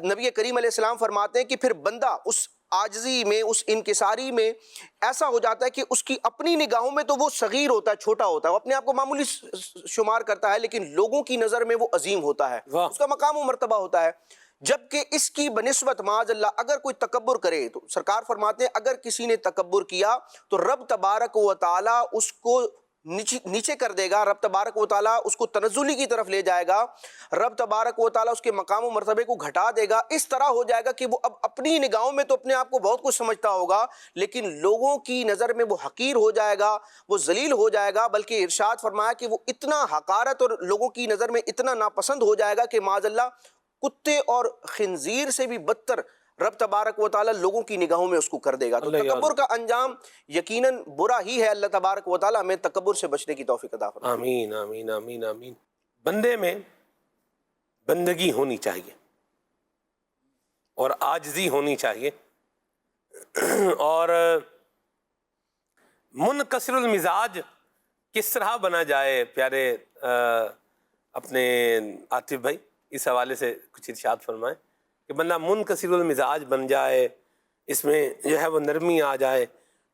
نبی کریم علیہ السلام فرماتے ہیں کہ پھر بندہ اس عاجزی میں، اس انکساری میں ایسا ہو جاتا ہے کہ اس کی اپنی نگاہوں میں تو وہ صغیر ہوتا ہے، چھوٹا ہوتا ہے، وہ اپنے آپ کو معمولی شمار کرتا ہے، لیکن لوگوں کی نظر میں وہ عظیم ہوتا ہے، اس کا مقام و مرتبہ ہوتا ہے۔ جبکہ اس کی بنسبت معاذ اللہ اگر کوئی تکبر کرے، تو سرکار فرماتے ہیں اگر کسی نے تکبر کیا تو رب تبارک و تعالیٰ اس کو نیچے کر دے گا، رب تبارک و تعالیٰ اس کو تنزلی کی طرف لے جائے گا، رب تبارک و تعالیٰ اس کے مقام و مرتبے کو گھٹا دے گا۔ اس طرح ہو جائے گا کہ وہ اب اپنی نگاہوں میں تو اپنے آپ کو بہت کچھ سمجھتا ہوگا، لیکن لوگوں کی نظر میں وہ حقیر ہو جائے گا، وہ ذلیل ہو جائے گا، بلکہ ارشاد فرمایا کہ وہ اتنا حقارت اور لوگوں کی نظر میں اتنا ناپسند ہو جائے گا کہ معاذ اللہ کتے اور خنزیر سے بھی بدتر رب تبارک و تعالیٰ لوگوں کی نگاہوں میں اس کو کر دے گا۔ تو تکبر کا انجام یقیناً برا ہی ہے۔ اللہ تبارک و تعالیٰ ہمیں تکبر سے بچنے کی توفیق عطا فرمائے۔ آمین آمین آمین آمین۔ بندے میں بندگی ہونی چاہیے اور عاجزی ہونی چاہیے اور منکسر المزاج کس طرح بنا جائے؟ پیارے اپنے عاطف بھائی اس حوالے سے کچھ ارشاد فرمائیں کہ بندہ منکسر المزاج بن جائے، اس میں جو ہے وہ نرمی آ جائے۔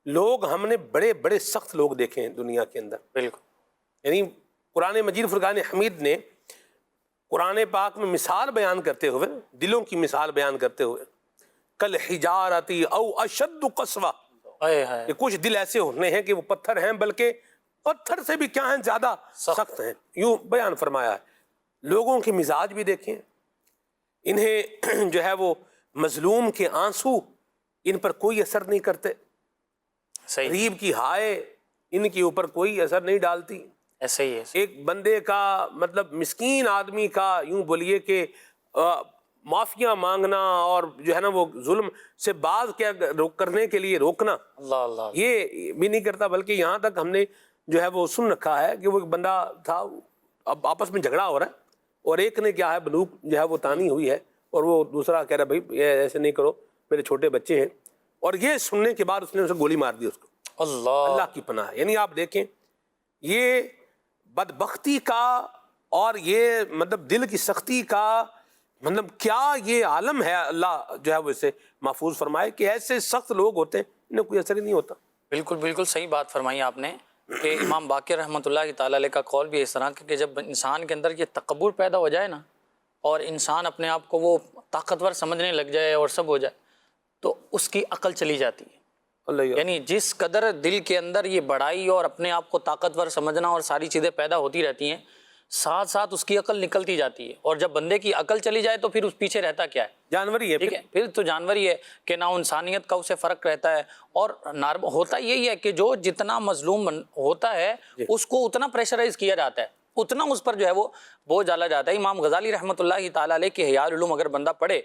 لوگ ہم نے بڑے بڑے سخت لوگ دیکھے ہیں دنیا کے اندر، بالکل، یعنی قرآن مجید فرقان حمید نے قرآن پاک میں مثال بیان کرتے ہوئے، دلوں کی مثال بیان کرتے ہوئے، کل حجارتی او اشد قسوہ، کہ کچھ دل ایسے ہونے ہیں کہ وہ پتھر ہیں، بلکہ پتھر سے بھی کیا ہیں، زیادہ سخت ہیں، یوں بیان فرمایا ہے۔ لوگوں کے مزاج بھی دیکھیں، انہیں جو ہے وہ مظلوم کے آنسو ان پر کوئی اثر نہیں کرتے، غریب کی ہائے ان کے اوپر کوئی اثر نہیں ڈالتی۔ ایسے ہی ہے ایک بندے کا مطلب مسکین آدمی کا یوں بولیے کہ معافیاں مانگنا اور جو ہے نا وہ ظلم سے باز کیا کرنے کے لیے روکنا، اللہ اللہ، یہ بھی نہیں کرتا۔ بلکہ یہاں تک ہم نے جو ہے وہ سن رکھا ہے کہ وہ ایک بندہ تھا، اب آپس میں جھگڑا ہو رہا ہے اور ایک نے کیا ہے بندوق جو ہے وہ تانی ہوئی ہے اور وہ دوسرا کہہ رہا بھائی یہ ایسے نہیں کرو، میرے چھوٹے بچے ہیں، اور یہ سننے کے بعد اس نے اسے گولی مار دی اس کو۔ اللہ کی پناہ۔ یعنی آپ دیکھیں یہ بدبختی کا اور یہ مطلب دل کی سختی کا مطلب کیا یہ عالم ہے، اللہ جو ہے وہ اسے محفوظ فرمائے کہ ایسے سخت لوگ ہوتے ہیں انہیں کوئی اثر ہی نہیں ہوتا۔ بالکل بالکل صحیح بات فرمائی آپ نے کہ امام باقر رحمۃ اللہ تعالیٰ علیہ کا قول بھی اس طرح کہ جب انسان کے اندر یہ تکبر پیدا ہو جائے نا اور انسان اپنے آپ کو وہ طاقتور سمجھنے لگ جائے اور سب ہو جائے تو اس کی عقل چلی جاتی ہے۔ یعنی جس قدر دل کے اندر یہ بڑائی اور اپنے آپ کو طاقتور سمجھنا اور ساری چیزیں پیدا ہوتی رہتی ہیں، ساتھ ساتھ اس کی عقل نکلتی جاتی ہے، اور جب بندے کی عقل چلی جائے تو پھر اس پیچھے رہتا کیا ہے؟ جانوری ہے، ٹھیک ہے، پھر تو جانوری ہے کہ نہ انسانیت کا اسے فرق رہتا ہے۔ اور ہوتا یہی ہے کہ جو جتنا مظلوم ہوتا ہے اس کو اتنا پریشرائز کیا جاتا ہے، اتنا اس پر جو ہے وہ بوجھ ڈالا جاتا ہے۔ امام غزالی رحمۃ اللہ تعالیٰ علیہ کے احیاء العلوم اگر بندہ پڑھے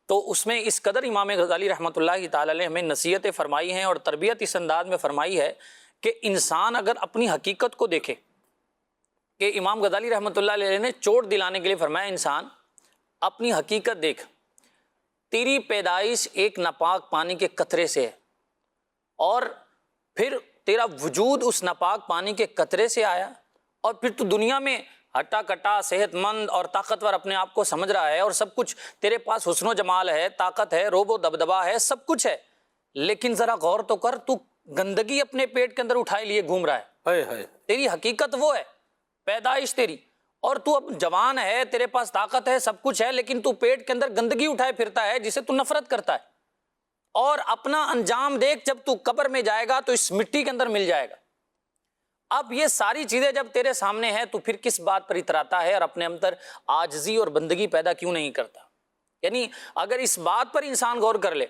تو اس میں اس قدر امام غزالی رحمۃ اللہ تعالیٰ علیہ ہمیں نصیحتیں فرمائی ہیں اور تربیت اس انداز میں فرمائی ہے کہ انسان اگر اپنی حقیقت کو دیکھے، کہ امام غزالی رحمۃ اللہ علیہ نے چوٹ دلانے کے لیے فرمایا انسان اپنی حقیقت دیکھ، تیری پیدائش ایک ناپاک پانی کے قطرے سے ہے اور پھر تیرا وجود اس ناپاک پانی کے قطرے سے آیا اور پھر تو دنیا میں ہٹا کٹا صحت مند اور طاقتور اپنے آپ کو سمجھ رہا ہے اور سب کچھ تیرے پاس حسن و جمال ہے، طاقت ہے، روب و دبدبا ہے، سب کچھ ہے، لیکن ذرا غور تو کر، تو گندگی اپنے پیٹ کے اندر اٹھائے لیے گھوم رہا ہے۔ ہائے ہائے، تیری حقیقت وہ ہے، پیدائش تیری، اور تو اب جوان ہے، تیرے پاس طاقت ہے، سب کچھ ہے، لیکن تو پیٹ کے اندر گندگی اٹھائے پھرتا ہے جسے تو نفرت کرتا ہے، اور اپنا انجام دیکھ، جب تو قبر میں جائے گا تو اس مٹی کے اندر مل جائے گا۔ اب یہ ساری چیزیں جب تیرے سامنے ہیں تو پھر کس بات پر اتراتا ہے اور اپنے اندر عاجزی اور بندگی پیدا کیوں نہیں کرتا؟ یعنی اگر اس بات پر انسان غور کر لے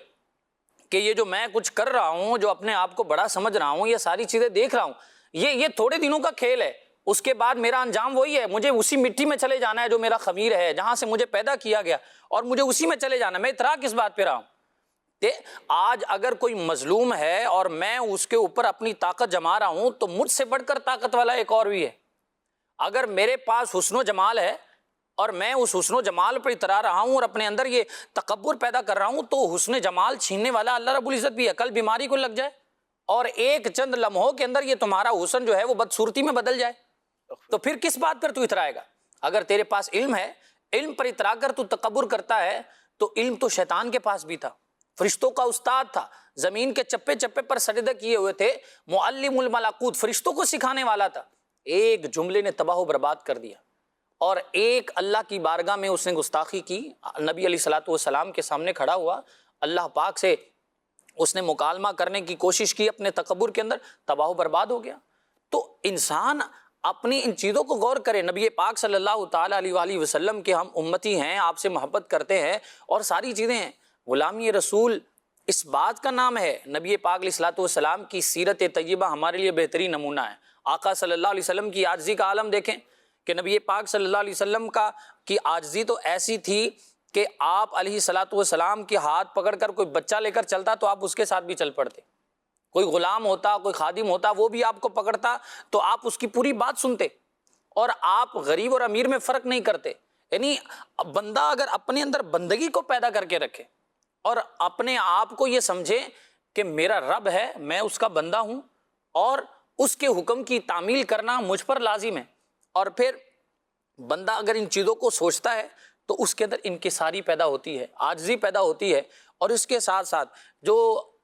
کہ یہ جو میں کچھ کر رہا ہوں، جو اپنے آپ کو بڑا سمجھ رہا ہوں، یہ ساری چیزیں دیکھ رہا ہوں، یہ تھوڑے دنوں کا کھیل ہے، اس کے بعد میرا انجام وہی ہے، مجھے اسی مٹی میں چلے جانا ہے جو میرا خمیر ہے، جہاں سے مجھے پیدا کیا گیا، اور مجھے اسی میں چلے جانا ہے۔ میں اترا کس بات پہ رہا ہوں؟ آج اگر کوئی مظلوم ہے اور میں اس کے اوپر اپنی طاقت جما رہا ہوں تو مجھ سے بڑھ کر طاقت والا ایک اور بھی ہے۔ اگر میرے پاس حسن و جمال ہے اور میں اس حسن و جمال پر اترا رہا ہوں اور اپنے اندر یہ تکبر پیدا کر رہا ہوں، تو حسن جمال چھیننے والا اللہ رب العزت بھی ہے۔ کل بیماری کو لگ جائے اور ایک چند لمحوں کے اندر یہ تمہارا حسن جو ہے وہ بدصورتی میں بدل جائے، تو پھر کس بات پر تو اترائے گا؟ اگر تیرے پاس علم ہے، علم پر اترا کر تو تکبر کرتا ہے، تو علم تو شیطان کے پاس بھی تھا، فرشتوں کا استاد تھا، زمین کے چپے چپے پر سجدہ کیے ہوئے تھے، معلم الملکوت، فرشتوں کو سکھانے والا تھا، ایک جملے نے تباہ و برباد کر دیا، اور ایک اللہ کی بارگاہ میں اس نے گستاخی کی، نبی علیہ الصلوۃ والسلام کے سامنے کھڑا ہوا، اللہ پاک سے اس نے مکالمہ کرنے کی کوشش کی، اپنے تکبر کے اندر تباہ و برباد ہو گیا۔ تو انسان اپنی ان چیزوں کو غور کرے۔ نبی پاک صلی اللہ تعالیٰ علیہ وآلہ وسلم کے ہم امتی ہیں، آپ سے محبت کرتے ہیں اور ساری چیزیں ہیں، غلامی رسول اس بات کا نام ہے۔ نبی پاک علیہ الصلوۃ والسلام کی سیرت طیبہ ہمارے لیے بہترین نمونہ ہے۔ آقا صلی اللہ علیہ وسلم کی عاجزی کا عالم دیکھیں کہ نبی پاک صلی اللہ علیہ وسلم کی عاجزی تو ایسی تھی کہ آپ علیہ الصلوۃ والسلام کے ہاتھ پکڑ کر کوئی بچہ لے کر چلتا تو آپ اس کے ساتھ بھی چل پڑتے، کوئی غلام ہوتا، کوئی خادم ہوتا، وہ بھی آپ کو پکڑتا تو آپ اس کی پوری بات سنتے، اور آپ غریب اور امیر میں فرق نہیں کرتے۔ یعنی بندہ اگر اپنے اندر بندگی کو پیدا کر کے رکھے اور اپنے آپ کو یہ سمجھے کہ میرا رب ہے، میں اس کا بندہ ہوں، اور اس کے حکم کی تعمیل کرنا مجھ پر لازم ہے، اور پھر بندہ اگر ان چیزوں کو سوچتا ہے تو اس کے اندر انکساری پیدا ہوتی ہے، عاجزی پیدا ہوتی ہے، اور اس کے ساتھ ساتھ جو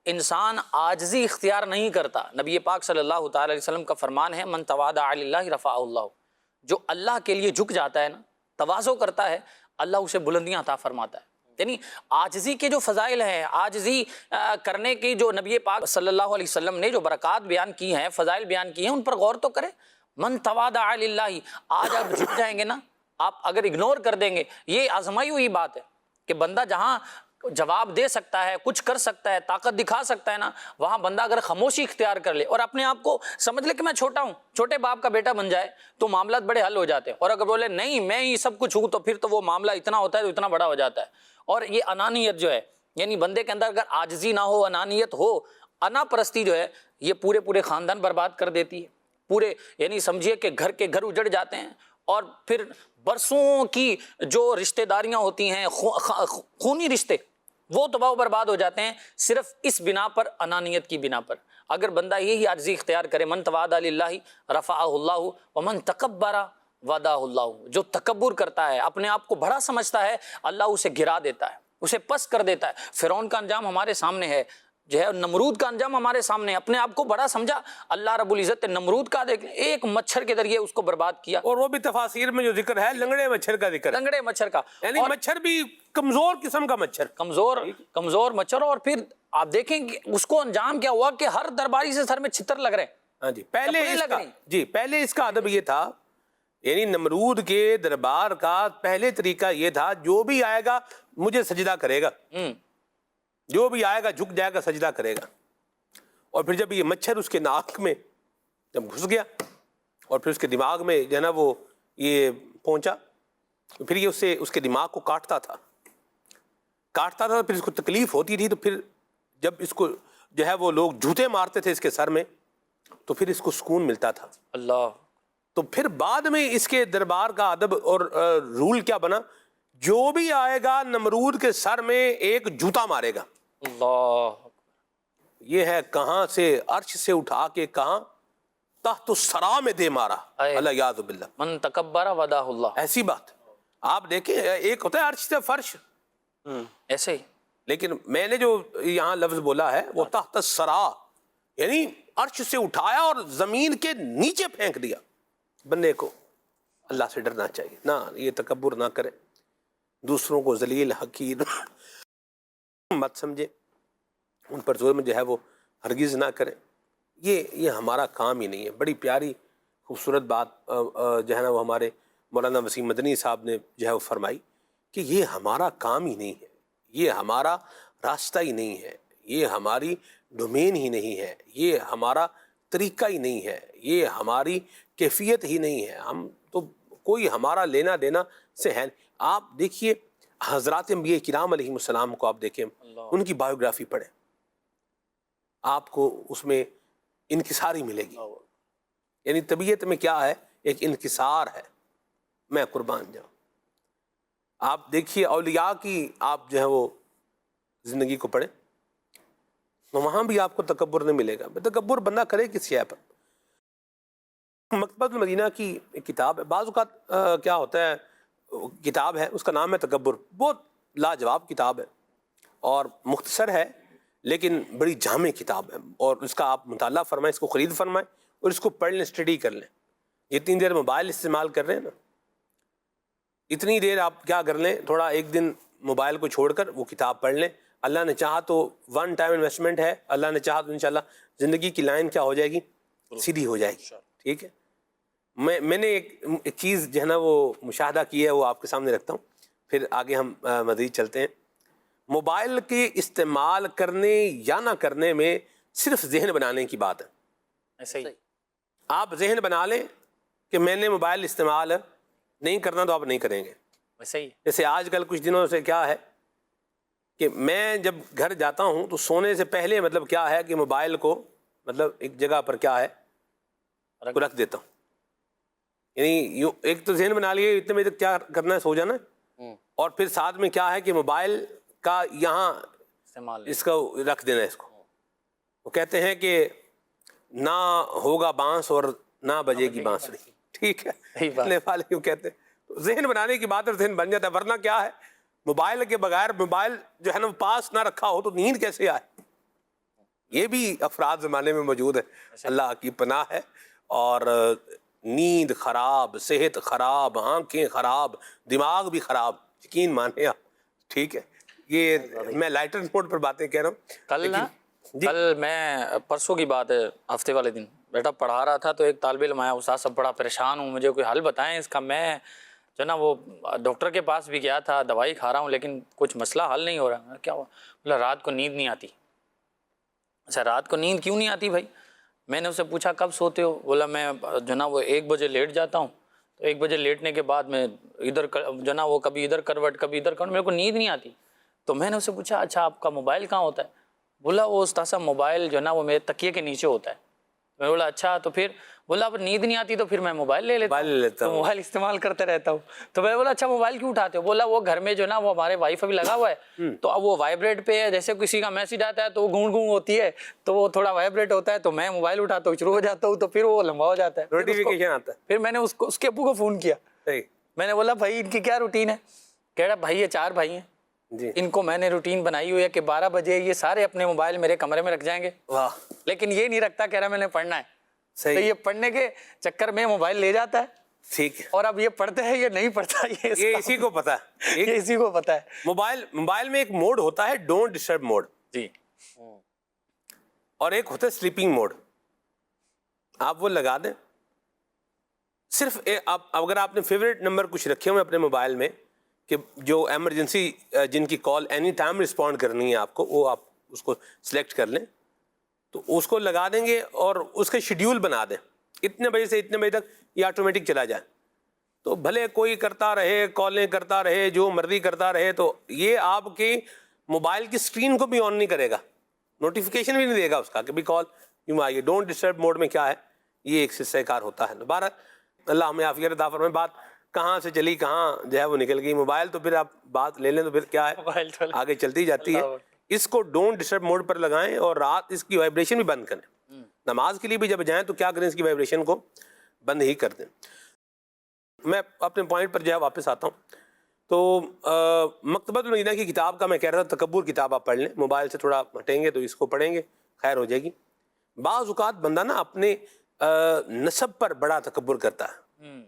انسان عاجزی اختیار نہیں کرتا، نبی پاک صلی اللہ تعالی علیہ وسلم کا فرمان ہے، من تواضع للہ رفعہ اللہ، جو اللہ کے لیے جھک جاتا ہے نا، تواضع کرتا ہے، اللہ اسے بلندیاں عطا فرماتا ہے۔ یعنی عاجزی کے جو فضائل ہیں، عاجزی کرنے کی جو نبی پاک صلی اللہ علیہ وسلم نے جو برکات بیان کی ہیں، فضائل بیان کی ہیں، ان پر غور تو کرے۔ من تواضع للہ، آج آپ جھک جائیں گے نا، آپ اگر اگنور کر دیں گے، یہ آزمائی ہوئی بات ہے کہ بندہ جہاں جواب دے سکتا ہے، کچھ کر سکتا ہے، طاقت دکھا سکتا ہے نا، وہاں بندہ اگر خاموشی اختیار کر لے اور اپنے آپ کو سمجھ لے کہ میں چھوٹا ہوں، چھوٹے باپ کا بیٹا بن جائے تو معاملات بڑے حل ہو جاتے ہیں، اور اگر بولے نہیں میں ہی سب کچھ ہوں، تو پھر تو وہ معاملہ اتنا ہوتا ہے تو اتنا بڑا ہو جاتا ہے۔ اور یہ انانیت جو ہے، یعنی بندے کے اندر اگر عاجزی نہ ہو، انانیت ہو، انا پرستی جو ہے، یہ پورے خاندان برباد کر دیتی ہے، پورے یعنی سمجھیے کہ گھر کے گھر اجڑ جاتے ہیں، اور پھر برسوں کی جو رشتہ داریاں ہوتی ہیں، خونی رشتے، وہ تباہ و برباد ہو جاتے ہیں، صرف اس بنا پر، انانیت کی بنا پر۔ اگر بندہ یہی عاجزی اختیار کرے، من تواضع للہ رفعہ اللہ ومن تکبر وضعہ اللہ، جو تکبر کرتا ہے، اپنے آپ کو بڑا سمجھتا ہے، اللہ اسے گرا دیتا ہے، اسے پس کر دیتا ہے۔ فرعون کا انجام ہمارے سامنے ہے، جو ہے نمرود کا انجام ہمارے سامنے ہے، اپنے آپ کو بڑا سمجھا، اللہ رب العزت نے نمرود کا ایک مچھر کے ذریعے اس کو برباد کیا، اور وہ بھی تفاسیر میں جو ذکر ہے لنگڑے مچھر کا ذکر ہے، لنگڑے مچھر کا، یعنی مچھر بھی کمزور قسم کا مچھر، کمزور مچھر۔ اور پھر آپ دیکھیں کہ اس کو انجام کیا ہوا کہ ہر درباری سے سر میں چھتر لگ رہے ہیں۔ ہاں جی، پہلے اس کا ادب یہ تھا، یعنی نمرود کے دربار کا پہلے طریقہ یہ تھا، جو بھی آئے گا مجھے سجدہ کرے گا، جو بھی آئے گا جھک جائے گا، سجدہ کرے گا۔ اور پھر جب یہ مچھر اس کے ناک میں جب گھس گیا اور پھر اس کے دماغ میں جو ہے نا وہ یہ پہنچا، پھر یہ اس کے دماغ کو کاٹتا تھا، پھر اس کو تکلیف ہوتی تھی، تو پھر جب اس کو جو ہے وہ لوگ جوتے مارتے تھے اس کے سر میں، تو پھر اس کو سکون ملتا تھا۔ اللہ، تو پھر بعد میں اس کے دربار کا ادب اور رول کیا بنا، جو بھی آئے گا نمرود کے سر میں ایک جوتا مارے گا۔ اللہ، یہ ہے کہاں سے عرش سے اٹھا کے کہاں تحت الثرا میں دے مارا، اللہ یاد باللہ، من تکبر وداہ اللہ، ایسی بات آپ دیکھیں، ایک ہوتا ہے عرش سے فرش، ایسے ہی لیکن میں نے جو یہاں لفظ بولا ہے وہ تحت الثرا، یعنی عرش سے اٹھایا اور زمین کے نیچے پھینک دیا۔ بندے کو اللہ سے ڈرنا چاہیے، نہ یہ تکبر نہ کرے، دوسروں کو ذلیل حقیر مت سمجھے، ان پر ظلم جو ہے وہ ہرگز نہ کرے، یہ ہمارا کام ہی نہیں ہے۔ بڑی پیاری خوبصورت بات جو ہے نا وہ ہمارے مولانا وسیم مدنی صاحب نے جو ہے وہ فرمائی کہ یہ ہمارا کام ہی نہیں ہے، یہ ہمارا راستہ ہی نہیں ہے، یہ ہماری ڈومین ہی نہیں ہے، یہ ہمارا طریقہ ہی نہیں ہے، یہ ہماری کیفیت ہی نہیں ہے، ہم تو کوئی ہمارا لینا دینا سے ہے۔ آپ دیکھیے حضرات انبیاء کرام علیہ السلام کو آپ دیکھیں، ان کی بایوگرافی پڑھیں، آپ کو اس میں انکساری ملے گی، یعنی طبیعت میں کیا ہے، ایک انکسار ہے، میں قربان جاؤں۔ آپ دیکھیے اولیاء کی آپ جو ہے وہ زندگی کو پڑھیں، وہاں بھی آپ کو تکبر نہیں ملے گا۔ تکبر بندہ کرے کس شے پر؟ مکتبۃ المدینہ کی ایک کتاب ہے، بعض اوقات کیا ہوتا ہے، کتاب ہے اس کا نام ہے تکبر، بہت لاجواب کتاب ہے اور مختصر ہے لیکن بڑی جامع کتاب ہے، اور اس کا آپ مطالعہ فرمائیں، اس کو خرید فرمائیں اور اس کو پڑھ لیں، اسٹڈی کر لیں۔ جتنی دیر موبائل استعمال کر رہے ہیں نا، اتنی دیر آپ کیا کر لیں، تھوڑا ایک دن موبائل کو چھوڑ کر وہ کتاب پڑھ لیں۔ اللہ نے چاہا تو ون ٹائم انویسٹمنٹ ہے، اللہ نے چاہا تو انشاءاللہ زندگی کی لائن کیا ہو جائے گی، سیدھی ہو جائے گی۔ ٹھیک ہے، میں نے ایک چیز جو ہے نا وہ مشاہدہ کی ہے، وہ آپ کے سامنے رکھتا ہوں، پھر آگے ہم مزید چلتے ہیں۔ موبائل کے استعمال کرنے یا نہ کرنے میں صرف ذہن بنانے کی بات ہے۔ ایسے ہی آپ ذہن بنا لیں کہ میں نے موبائل استعمال نہیں کرنا تو آپ نہیں کریں گے۔ ویسے ہی جیسے آج کل کچھ دنوں سے کیا ہے کہ میں جب گھر جاتا ہوں تو سونے سے پہلے مطلب کیا ہے کہ موبائل کو مطلب ایک جگہ پر کیا ہے رکھ دیتا ہوں، یعنی ایک تو ذہن بنا لیے اتنے بجے تک کیا کرنا ہے، سو جانا ہے، اور پھر ساتھ میں کیا ہے کہ موبائل کا یہاں استعمال اس کو رکھ دینا ہے۔ اس کو وہ کہتے ہیں کہ نہ ہوگا بانس اور نہ بجے گی بانسری، ٹھیک ہے، بولنے والے کیوں کہتے ہیں، تو ذہن بنانے کی بات ہے، ذہن بن جاتا ہے، ورنہ کیا ہے موبائل کے بغیر، موبائل جو ہے نا پاس نہ رکھا ہو تو نیند کیسے آئے؟ یہ بھی افراد زمانے میں موجود ہے، اللہ کی پناہ ہے۔ اور نیند خراب، صحت خراب، آنکھیں خراب، دماغ بھی خراب، یقین مانے آپ، ٹھیک ہے۔ یہ میں لائٹر نوٹ پر باتیں کہہ رہا ہوں۔ کل میں پرسوں کی بات ہے، ہفتے والے دن بیٹا پڑھا رہا تھا تو ایک طالب علم آیا، استاد صاحب بڑا پریشان ہوں، مجھے کوئی حل بتائیں اس کا۔ میں جو نا وہ ڈاکٹر کے پاس بھی گیا تھا، دوائی کھا رہا ہوں لیکن کچھ مسئلہ حل نہیں ہو رہا۔ کیا ہوا؟ بولا رات کو نیند نہیں آتی۔ اچھا رات کو نیند کیوں نہیں آتی بھائی؟ میں نے اسے پوچھا کب سوتے ہو؟ بولا میں جو نا وہ 1 بجے لیٹ جاتا ہوں، تو 1 بجے لیٹنے کے بعد میں ادھر جو نا وہ کبھی ادھر کروٹ کبھی ادھر کروٹ، میرے کو نیند نہیں آتی۔ تو میں نے اسے پوچھا اچھا آپ کا موبائل کہاں ہوتا ہے؟ بولا وہ استاد صاحب موبائل جو نا وہ میرے تکیے کے نیچے ہوتا ہے۔ میں بولا اچھا، تو پھر بولا اب نیند نہیں آتی تو پھر میں موبائل لے لیتا ہوں، تو موبائل استعمال کرتے رہتا ہوں۔ تو میں بولا اچھا موبائل کیوں اٹھاتے ہو؟ بولا وہ گھر میں جو نا وہ ہمارے وائی فائی لگا ہوا ہے، تو اب وہ وائبریٹ پہ ہے، جیسے کسی کا میسج آتا ہے تو وہ گونگ گونگ ہوتی ہے، تو وہ تھوڑا وائبریٹ ہوتا ہے، تو میں موبائل اٹھاتا ہوں، شروع ہو جاتا ہوں، تو پھر وہ لمبا ہو جاتا ہے، نوٹیفیکیشن آتا ہے۔ پھر میں نے اس کے ابو کو فون کیا، میں نے بولا بھائی ان کی کیا روٹین ہے؟ کہہ رہا بھائی یہ 4 بھائی ہیں، ان کو میں نے روٹین بنائی ہوئی ہے کہ 12 بجے یہ سارے اپنے موبائل میرے کمرے میں رکھ جائیں گے، لیکن یہ نہیں رکھتا، کہہ رہا میں نے پڑھنا ہے، تو یہ پڑھنے کے چکر میں موبائل لے جاتا ہے، ٹھیک ہے، اور اب یہ پڑھتے ہیں یہ نہیں پڑھتا، یہ اسی کو پتا ہے، یہ اسی کو پتا ہے۔ موبائل میں ایک موڈ ہوتا ہے ڈونٹ ڈسٹرب موڈ، جی، اور ایک ہوتا ہے سلیپنگ موڈ، آپ وہ لگا دیں۔ صرف اگر آپ نے فیوریٹ نمبر کچھ رکھے ہوئے اپنے موبائل میں کہ جو ایمرجنسی جن کی کال اینی ٹائم رسپونڈ کرنی ہے آپ کو، وہ آپ اس کو سلیکٹ کر لیں، تو اس کو لگا دیں گے اور اس کے شیڈیول بنا دیں، اتنے بجے سے اتنے بجے تک یہ آٹومیٹک چلا جائے، تو بھلے کوئی کرتا رہے، کالیں کرتا رہے، جو مرضی کرتا رہے، تو یہ آپ کی موبائل کی اسکرین کو بھی آن نہیں کرے گا، نوٹیفیکیشن بھی نہیں دے گا اس کا کہ بھی کال یوں آئیے۔ ڈونٹ ڈسٹرب موڈ میں کیا ہے، یہ ایک حصہ کار ہوتا ہے۔ دوبارہ اللہ ہمیں عافیت عطا فرمائے۔ بات کہاں سے چلی کہاں جو ہے وہ نکل گئی، موبائل تو پھر آپ بات لے لیں تو پھر کیا ہے آگے چلتی جاتی ہے۔ اس کو ڈونٹ ڈسٹرب موڈ پر لگائیں اور رات اس کی وائبریشن بھی بند کریں، نماز کے لیے بھی جب جائیں تو کیا کریں, اس کی وائبریشن کو بند ہی کر دیں. میں اپنے پوائنٹ پر جو ہے واپس آتا ہوں. تو مکتبۃ المدینہ کی کتاب کا میں کہہ رہا تھا, تکبر کتاب آپ پڑھ لیں, موبائل سے تھوڑا ہٹیں گے تو اس کو پڑھیں گے, خیر ہو جائے گی. بعض اوقات بندہ نا اپنے نسب پر بڑا تکبر کرتا ہے.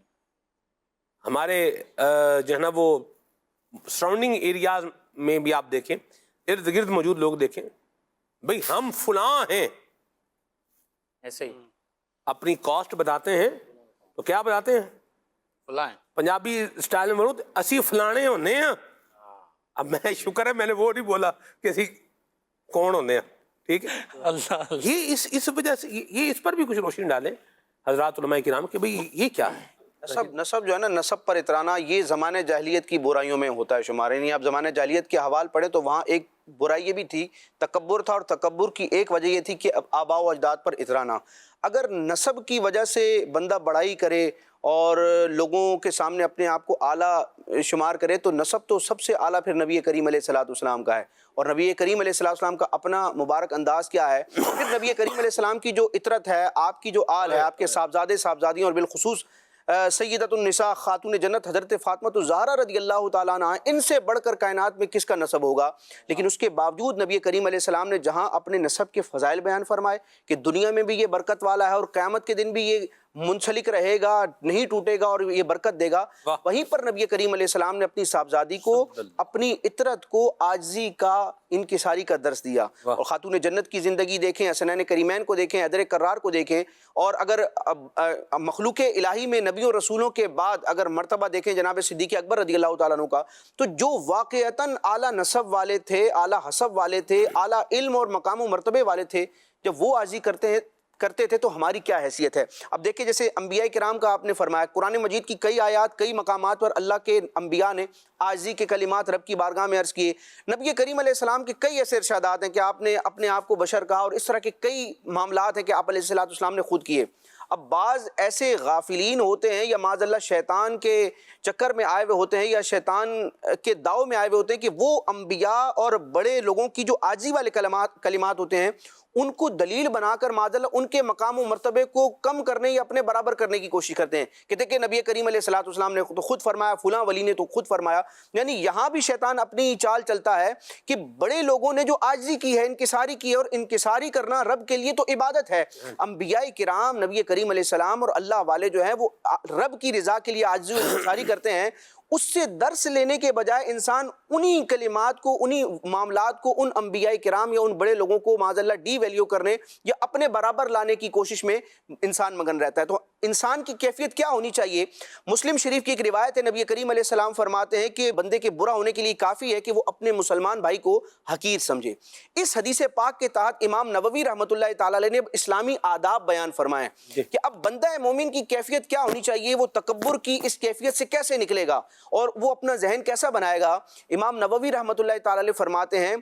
ہمارے جو ہے نا وہ سراؤنڈنگ ایریاز میں بھی آپ دیکھیں, ارد گرد موجود لوگ دیکھیں, بھئی ہم فلاں ہیں, ایسے ہی اپنی کاسٹ بتاتے ہیں تو کیا بتاتے ہیں, فلاں ہیں. پنجابی اسٹائل میں بولو اسی فلانے ہونے ہیں. اب میں شکر ہے میں نے وہ نہیں بولا کہ اسی کون ہونے ہیں, ٹھیک ہے. اللہ یہ اس وجہ سے یہ اس پر بھی کچھ روشنی ڈالیں حضرات علماء کرام کہ بھئی یہ کیا ہے. نسب جو ہے نا, نسب پر اترانا یہ زمانے جاہلیت کی برائیوں میں ہوتا ہے شمار. یعنی آپ زمانے جاہلیت کے حوال پڑھیں تو وہاں ایک برائی یہ بھی تھی, تکبر تھا, اور تکبر کی ایک وجہ یہ تھی کہ آباء و اجداد پر اترانا. اگر نسب کی وجہ سے بندہ بڑائی کرے اور لوگوں کے سامنے اپنے آپ کو اعلیٰ شمار کرے تو نسب تو سب سے اعلیٰ پھر نبی کریم علیہ الصلوۃ والسلام کا ہے. اور نبی کریم علیہ الصلوۃ والسلام کا اپنا مبارک انداز کیا ہے, پھر نبی کریم علیہ السلام کی جو اطرت ہے, آپ کی جو آل ہے, آپ کے صاحبزادے صاحبزادیاں, اور بالخصوص سیدۃ النساء خاتون جنت حضرت فاطمہ الزہرا رضی اللہ تعالیٰ عنہ, ان سے بڑھ کر کائنات میں کس کا نسب ہوگا. لیکن اس کے باوجود نبی کریم علیہ السلام نے جہاں اپنے نسب کے فضائل بیان فرمائے کہ دنیا میں بھی یہ برکت والا ہے اور قیامت کے دن بھی یہ منسلک رہے گا, نہیں ٹوٹے گا اور یہ برکت دے گا, وہیں پر نبی کریم علیہ السلام نے اپنی صاحبزادی کو, اپنی اطرت کو عاجزی کا, انکساری کا درس دیا. اور خاتون جنت کی زندگی دیکھیں, حسنین کریمین کو دیکھیں, حیدر کرار کو دیکھیں, اور اگر مخلوق الہی میں نبیوں رسولوں کے بعد اگر مرتبہ دیکھیں جناب صدیق اکبر رضی اللہ تعالیٰ عنہ کا, تو جو واقعتاً اعلیٰ نسب والے تھے, اعلیٰ حسب والے تھے, اعلیٰ علم اور مقام و مرتبے والے تھے, جب وہ عاجزی کرتے تھے تو ہماری کیا حیثیت ہے. اب دیکھیں جیسے انبیاء کرام کا آپ نے فرمایا, قرآن مجید کی کئی آیات, کئی مقامات پر اللہ کے انبیاء نے عاجزی کے کلمات رب کی بارگاہ میں عرض کیے. نبی کریم علیہ السلام کے کئی ایسے ارشادات ہیں کہ آپ نے اپنے آپ کو بشر کہا, اور اس طرح کے کئی معاملات ہیں کہ آپ علیہ الصلوۃ والسلام نے خود کیے. اب بعض ایسے غافلین ہوتے ہیں یا معاذ اللہ شیطان کے چکر میں آئے ہوئے ہوتے ہیں یا شیطان کے داؤ میں آئے ہوئے ہوتے ہیں کہ وہ انبیاء اور بڑے لوگوں کی جو عاجزی والے کلمات ہوتے ہیں ان کو دلیل بنا کر معاذ اللہ ان کے مقام و مرتبے کو کم کرنے یا اپنے برابر کرنے کی کوشش کرتے ہیں. کہتے کہ نبی کریم علیہ الصلوۃ والسلام نے تو خود فرمایا, فلاں ولی نے تو خود فرمایا. یعنی یہاں بھی شیطان اپنی چال چلتا ہے کہ بڑے لوگوں نے جو عاجزی کی ہے, انکساری کی ہے, اور انکساری کرنا رب کے لیے تو عبادت ہے. انبیاء کرام, نبی کریم علیہ السلام اور اللہ والے جو ہیں وہ رب کی رضا کے لیے عاجزی و انکساری کرتے ہیں. اس سے درس لینے کے بجائے انسان انہی کلمات کو, انہی معاملات کو, ان انبیاء کرام یا ان بڑے لوگوں کو معاذ اللہ ڈی ویلیو کرنے یا اپنے برابر لانے کی کوشش میں انسان مگن رہتا ہے. تو انسان کی کیفیت کیا ہونی چاہیے؟ مسلم شریف کی ایک روایت ہے, نبی کریم علیہ السلام فرماتے ہیں کہ بندے کے برا ہونے کے لیے کافی ہے کہ وہ اپنے مسلمان بھائی کو حقیر سمجھے. اس حدیث پاک کے تحت امام نووی رحمۃ اللہ تعالی علیہ نے اسلامی آداب بیان فرمائے کہ اب بندہ مومن کی کیفیت کیا ہونی چاہیے, وہ تکبر کی اس کیفیت سے کیسے نکلے گا اور وہ اپنا ذہن کیسا بنائے گا. امام نووی رحمۃ اللہ تعالی علیہ فرماتے ہیں,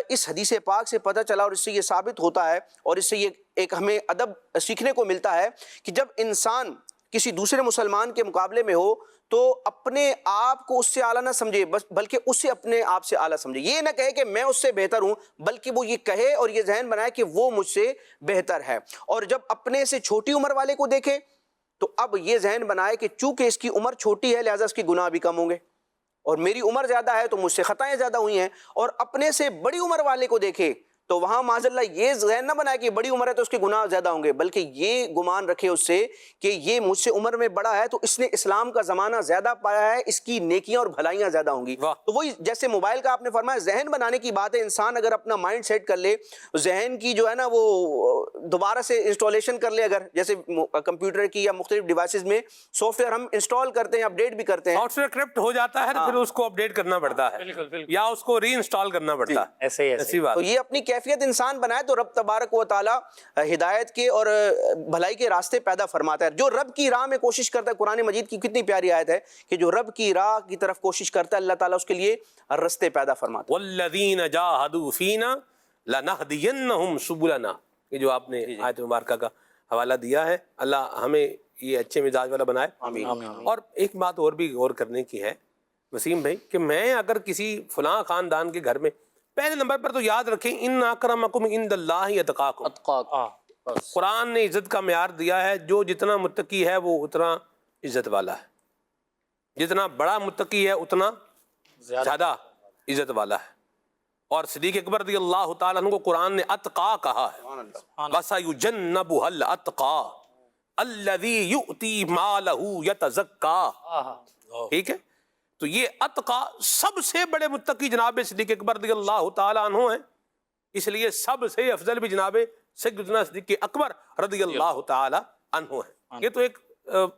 اس حدیث پاک سے پتہ چلا اور اس سے یہ ثابت ہوتا ہے اور اس سے یہ ایک ہمیں ادب سیکھنے کو ملتا ہے کہ جب انسان کسی دوسرے مسلمان کے مقابلے میں ہو تو اپنے آپ کو اس سے اعلیٰ نہ سمجھے, بلکہ اسے اپنے آپ سے اعلیٰ سمجھے. یہ نہ کہے کہ میں اس سے بہتر ہوں, بلکہ وہ یہ کہے اور یہ ذہن بنائے کہ وہ مجھ سے بہتر ہے. اور جب اپنے سے چھوٹی عمر والے کو دیکھے تو اب یہ ذہن بنائے کہ چونکہ اس کی عمر چھوٹی ہے لہٰذا اس کے گناہ بھی کم ہوں گے, اور میری عمر زیادہ ہے تو مجھ سے خطائیں زیادہ ہوئی ہیں. اور اپنے سے بڑی عمر والے کو دیکھے تو وہاں معاذ اللہ یہ ذہن نہ بنائے کہ بڑی عمر ہے تو اس کے گناہ زیادہ ہوں گے, بلکہ یہ گمان رکھے اس سے کہ یہ مجھ سے عمر میں بڑا ہے تو اس نے اسلام کا زمانہ زیادہ پایا ہے, اس کی نیکیاں اور بھلائیاں زیادہ ہوں گی. تو وہی جیسے موبائل کا آپ نے فرمایا ذہن بنانے کی بات ہے, انسان اگر اپنا مائنڈ سیٹ کر لے, ذہن کی جو ہے نا وہ دوبارہ سے انسٹالیشن کر لے, اگر جیسے کمپیوٹر کی یا مختلف ڈیوائسز میں سافٹ ویئر ہم انسٹال کرتے ہیں, اپڈیٹ بھی کرتے ہیں, سافٹ ویئر کرپٹ ہو جاتا ہے تو پھر اس کو اپڈیٹ کرنا پڑتا ہے یا اس کو ری انسٹال کرنا پڑتا ہے. ایسی بات. تو یہ اپنی کیفیت انسان بنائے تو رب تبارک و تعالی ہدایت کے اور بھلائی کے راستے پیدا فرماتا ہے. جو رب کی راہ میں کوشش کرتا ہے, قرآن مجید کی کتنی پیاری آیت ہے کہ جو رب کی راہ کی طرف کوشش کرتا ہے اللہ تعالیٰ اس کے لیے راستے پیدا فرماتا ہے. والذین جاہدوا فینا لنہدینہم سبلنا, یہ جو آپ نے آیت مبارکہ کا حوالہ دیا ہے, اللہ ہمیں یہ اچھے مزاج والا بنائے. اور ایک بات اور بھی غور کرنے کی ہے وسیم بھائی, کہ میں اگر کسی فلاں خاندان کے گھر میں, پہلے نمبر پر تو یاد رکھیں ان اکرمکم عند اللہ اتقاکم, قرآن نے عزت کا معیار دیا ہے، جو جتنا متقی ہے وہ اتنا عزت والا ہے، جتنا بڑا متقی ہے اتنا زیادہ عزت والا ہے۔ اور صدیق اکبر رضی اللہ تعالیٰ عنہ کو قرآن نے اتقا کہا ہے، وَسَيُجَنَّبُهَا الْأَتْقَى الَّذِي يُؤْتِي مَالَهُ يَتَزَكَّى، ٹھیک ہے؟ تو یہ اتقا سب سے بڑے متقی جناب صدیق اکبر رضی اللہ تعالیٰ عنہ ہیں، اس لیے سب سے افضل بھی جناب سیدنا صدیق اکبر رضی اللہ تعالیٰ عنہ ہیں۔ یہ تو ایک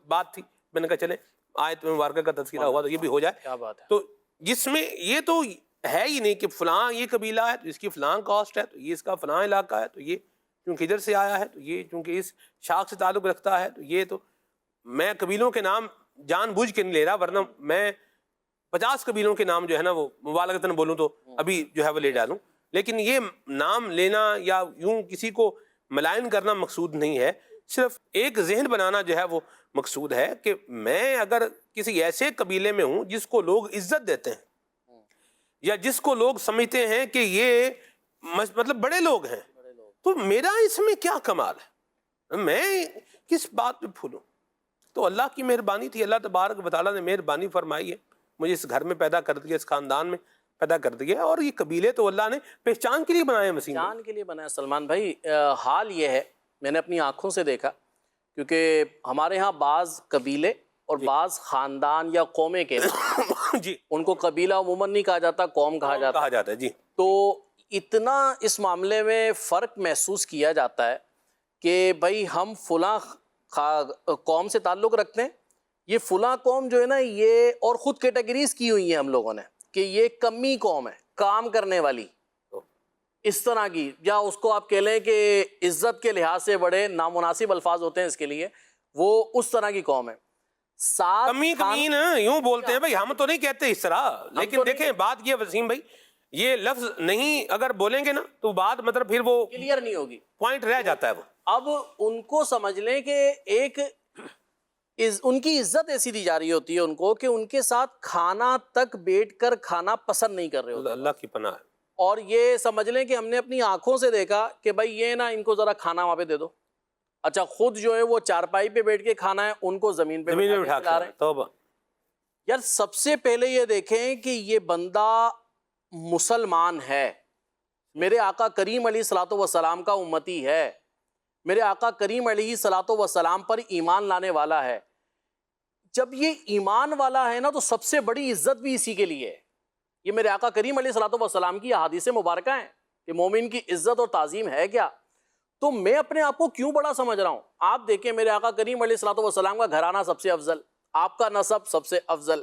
بات تھی، میں نے کہا چلیں آیت مبارکہ کا تذکرہ ہوا تو یہ بھی ہو جائے۔ کیا بات ہے۔ تو جس میں یہ تو ہے ہی نہیں کہ فلاں یہ قبیلہ ہے تو اس کی فلاں کاسٹ ہے، تو یہ اس کا فلاں علاقہ ہے، تو یہ چونکہ ادھر سے آیا ہے، تو یہ چونکہ اس شاخ سے تعلق رکھتا ہے، تو یہ تو میں قبیلوں کے نام جان بوجھ کے نہیں لے رہا، ورنہ میں 50 قبیلوں کے نام جو ہے نا وہ مبالغتاً بولوں تو ابھی جو ہے وہ لے ڈالوں، لیکن یہ نام لینا یا یوں کسی کو ملائن کرنا مقصود نہیں ہے، صرف ایک ذہن بنانا جو ہے وہ مقصود ہے کہ میں اگر کسی ایسے قبیلے میں ہوں جس کو لوگ عزت دیتے ہیں یا جس کو لوگ سمجھتے ہیں کہ یہ مطلب بڑے لوگ ہیں، تو میرا اس میں کیا کمال ہے، میں کس بات پہ پھولوں؟ تو اللہ کی مہربانی تھی، اللہ تبارک و تعالیٰ نے مہربانی فرمائی ہے، مجھے اس گھر میں پیدا کر دیا، اس خاندان میں پیدا کر دیا، اور یہ قبیلے تو اللہ نے پہچان کے لیے بنائے ہیں۔ مسیح پہچان کے لیے بنایا سلمان بھائی۔ حال یہ ہے، میں نے اپنی آنکھوں سے دیکھا، کیونکہ ہمارے ہاں بعض قبیلے اور بعض خاندان یا قومیں کے جی ان کو قبیلہ عموماً نہیں کہا جاتا، قوم کہا جاتا ہے جی۔ تو اتنا اس معاملے میں فرق محسوس کیا جاتا ہے کہ بھائی ہم فلاں قوم سے تعلق رکھتے ہیں، یہ فلاں قوم جو ہے نا یہ، اور خود کیٹیگریز کی ہوئی ہیں ہم لوگوں نے کہ یہ کمی قوم ہے، کام کرنے والی، اس طرح کی، یا اس کو آپ کہہ لیں کہ عزت کے لحاظ سے بڑے نامناسب الفاظ ہوتے ہیں اس کے لیے، وہ اس طرح کی قوم ہے۔ کمی کمین یوں بولتے ہیں بھائی، ہم تو نہیں کہتے اس طرح، لیکن دیکھیں بات یہ وسیم بھائی، یہ لفظ نہیں اگر بولیں گے نا تو بات مطلب پھر وہ کلیئر نہیں ہوگی، پوائنٹ رہ جاتا ہے وہ۔ اب ان کو سمجھ لیں کہ ایک ان کی عزت ایسی دی جا رہی ہوتی ہے ان کو کہ ان کے ساتھ کھانا تک بیٹھ کر کھانا پسند نہیں کر رہے ہوتے، اللہ کی پناہ ہے۔ اور یہ سمجھ لیں کہ ہم نے اپنی آنکھوں سے دیکھا کہ بھائی یہ نا ان کو ذرا کھانا وہاں پہ دے دو، اچھا خود جو ہے وہ چارپائی پہ بیٹھ کے کھانا ہے، ان کو زمین پہ بٹھا کھلا رہے ہیں۔ توبہ۔ یار سب سے پہلے یہ دیکھیں کہ یہ بندہ مسلمان ہے، میرے آقا کریم علیہ الصلوۃ والسلام کا امتی ہے، میرے آقا کریم علیہ الصلوۃ والسلام پر ایمان لانے والا ہے۔ جب یہ ایمان والا ہے نا تو سب سے بڑی عزت بھی اسی کے لیے ہے۔ یہ میرے آقا کریم علیہ الصلوۃ والسلام کی احادیث مبارکہ ہیں کہ مومن کی عزت اور تعظیم ہے کیا، تو میں اپنے آپ کو کیوں بڑا سمجھ رہا ہوں؟ آپ دیکھیں میرے آقا کریم علیہ الصلوۃ والسلام کا گھرانہ سب سے افضل، آپ کا نسب سب سے افضل،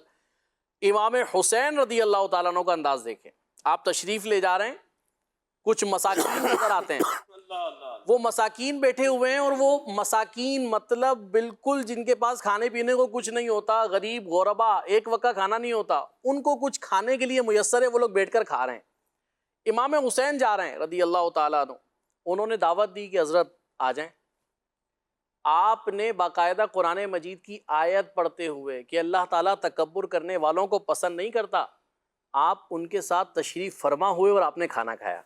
امام حسین رضی اللہ تعالیٰ عنہ کا انداز دیکھیں، آپ تشریف لے جا رہے ہیں، کچھ مساکین نظر آتے ہیں، وہ مساکین بیٹھے ہوئے ہیں، اور وہ مساکین مطلب بالکل جن کے پاس کھانے پینے کو کچھ نہیں ہوتا، غریب غربا، ایک وقت کا کھانا نہیں ہوتا، ان کو کچھ کھانے کے لیے میسر ہے، وہ لوگ بیٹھ کر کھا رہے ہیں۔ امام حسین جا رہے ہیں رضی اللہ تعالیٰ عنہ، انہوں نے دعوت دی کہ حضرت آ جائیں، آپ نے باقاعدہ قرآن مجید کی آیت پڑھتے ہوئے کہ اللہ تعالیٰ تکبر کرنے والوں کو پسند نہیں کرتا، آپ ان کے ساتھ تشریف فرما ہوئے اور آپ نے کھانا کھایا۔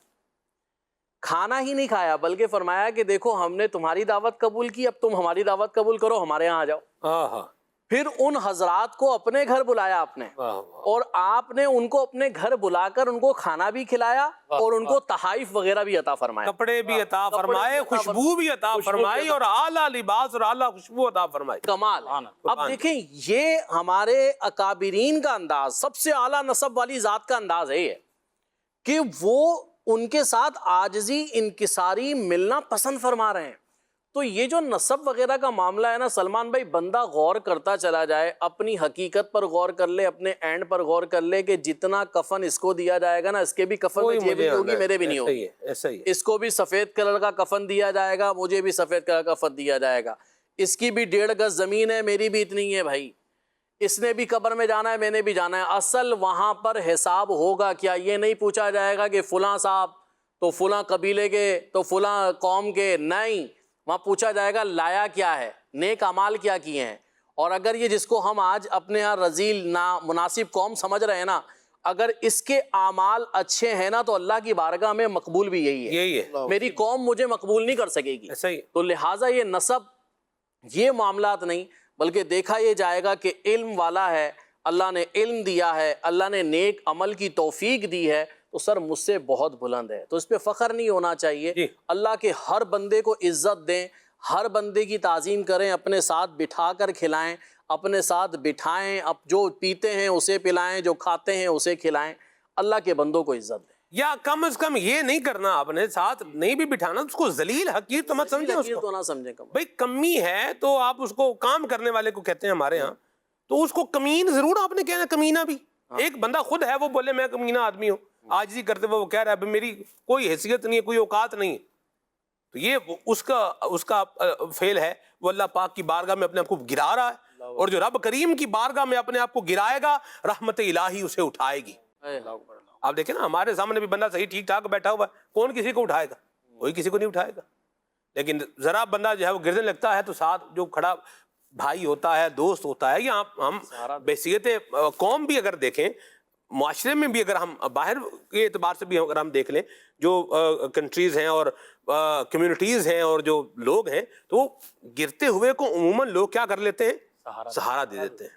کھانا ہی نہیں کھایا بلکہ فرمایا کہ دیکھو ہم نے تمہاری دعوت قبول کی، اب تم ہماری دعوت قبول کرو، ہمارے یہاں آ جاؤ۔ پھر ان حضرات کو اپنے گھر بلایا آپ نے، اور آپ نے ان کو اپنے گھر بلا کر ان کو کھانا بھی کھلایا اور ان کو تحائف وغیرہ بھی عطا فرمایا، کپڑے بھی عطا فرمائے، خوشبو بھی عطا فرمائی، اور اعلیٰ لباس اور اعلیٰ خوشبو عطا فرمائی۔ کمال۔ اب دیکھیں یہ ہمارے اکابرین کا انداز، سب سے اعلیٰ نسب والی ذات کا انداز ہے یہ کہ وہ ان کے ساتھ عاجزی انکساری ملنا پسند فرما رہے ہیں۔ تو یہ جو نسب وغیرہ کا معاملہ ہے نا سلمان بھائی، بندہ غور کرتا چلا جائے، اپنی حقیقت پر غور کر لے، اپنے اینڈ پر غور کر لے کہ جتنا کفن اس کو دیا جائے گا نا، اس کے بھی کفن میں جیب نہیں ہوگی، میرے بھی نہیں ہوگی، اس کو بھی سفید کلر کا کفن دیا جائے گا، مجھے بھی سفید کلر کا کفن دیا جائے گا، اس کی بھی 1.5 گز زمین ہے، میری بھی اتنی ہے بھائی، اس نے بھی قبر میں جانا ہے، میں نے بھی جانا ہے۔ اصل وہاں پر حساب ہوگا کیا، یہ نہیں پوچھا جائے گا کہ فلاں صاحب تو فلاں قبیلے کے تو فلاں قوم کے، نہیں، وہاں پوچھا جائے گا لایا کیا ہے، نیک اعمال کیا کیے ہیں۔ اور اگر یہ جس کو ہم آج اپنے ہاں رذیل نامناسب قوم سمجھ رہے ہیں نا، اگر اس کے اعمال اچھے ہیں نا تو اللہ کی بارگاہ میں مقبول بھی یہی ہے، میری قوم مجھے مقبول نہیں کر سکے گی. ایسا ہی تو لہٰذا یہ نسب، یہ معاملات نہیں، بلکہ دیکھا یہ جائے گا کہ علم والا ہے، اللہ نے علم دیا ہے، اللہ نے نیک عمل کی توفیق دی ہے، تو سر مجھ سے بہت بلند ہے، تو اس پہ فخر نہیں ہونا چاہیے. جی. اللہ کے ہر بندے کو عزت دیں، ہر بندے کی تعظیم کریں، اپنے ساتھ بٹھا کر کھلائیں، اپنے ساتھ بٹھائیں، اب جو پیتے ہیں اسے پلائیں، جو کھاتے ہیں اسے کھلائیں. اللہ کے بندوں کو عزت دیں. یا کم از کم یہ نہیں کرنا، آپ نے ساتھ نہیں بھی بٹھانا، اس کو ذلیل حقیر تو مت سمجھیں. اس حقیر کو تو نہ سمجھیں کم. بھائی کمی ہے تو آپ اس کو، کام کرنے والے کو کہتے ہیں ہمارے ہاں، تو اس کو کمین ضرور آپ نے کہنا. کمینہ بھی ایک بندہ خود ہے، وہ بولے میں کمینہ آدمی ہوں، عاجزی کرتے ہوئے وہ کہہ رہا ہے میری کوئی حیثیت نہیں ہے، کوئی اوقات نہیں ہے، تو یہ اس کا فعل ہے. وہ اللہ پاک کی بارگاہ میں اپنے آپ کو گرا رہا ہے، اور جو رب کریم کی بارگاہ میں اپنے آپ کو گرائے گا، رحمت الہی اسے اٹھائے گی. آپ دیکھیں نا، ہمارے سامنے بھی بندہ صحیح ٹھیک ٹھاک بیٹھا ہوا ہے، کون کسی کو اٹھائے گا؟ کوئی کسی کو نہیں اٹھائے گا. لیکن ذرا بندہ جو ہے وہ گرنے لگتا ہے تو ساتھ جو کھڑا بھائی ہوتا ہے، دوست ہوتا ہے، یا ہم بحیثیت قوم بھی اگر دیکھیں، معاشرے میں بھی اگر ہم باہر کے اعتبار سے بھی اگر ہم دیکھ لیں، جو کنٹریز ہیں اور کمیونٹیز ہیں اور جو لوگ ہیں، تو وہ گرتے ہوئے کو عموماً لوگ کیا کر لیتے ہیں؟ سہارا دے دیتے ہیں.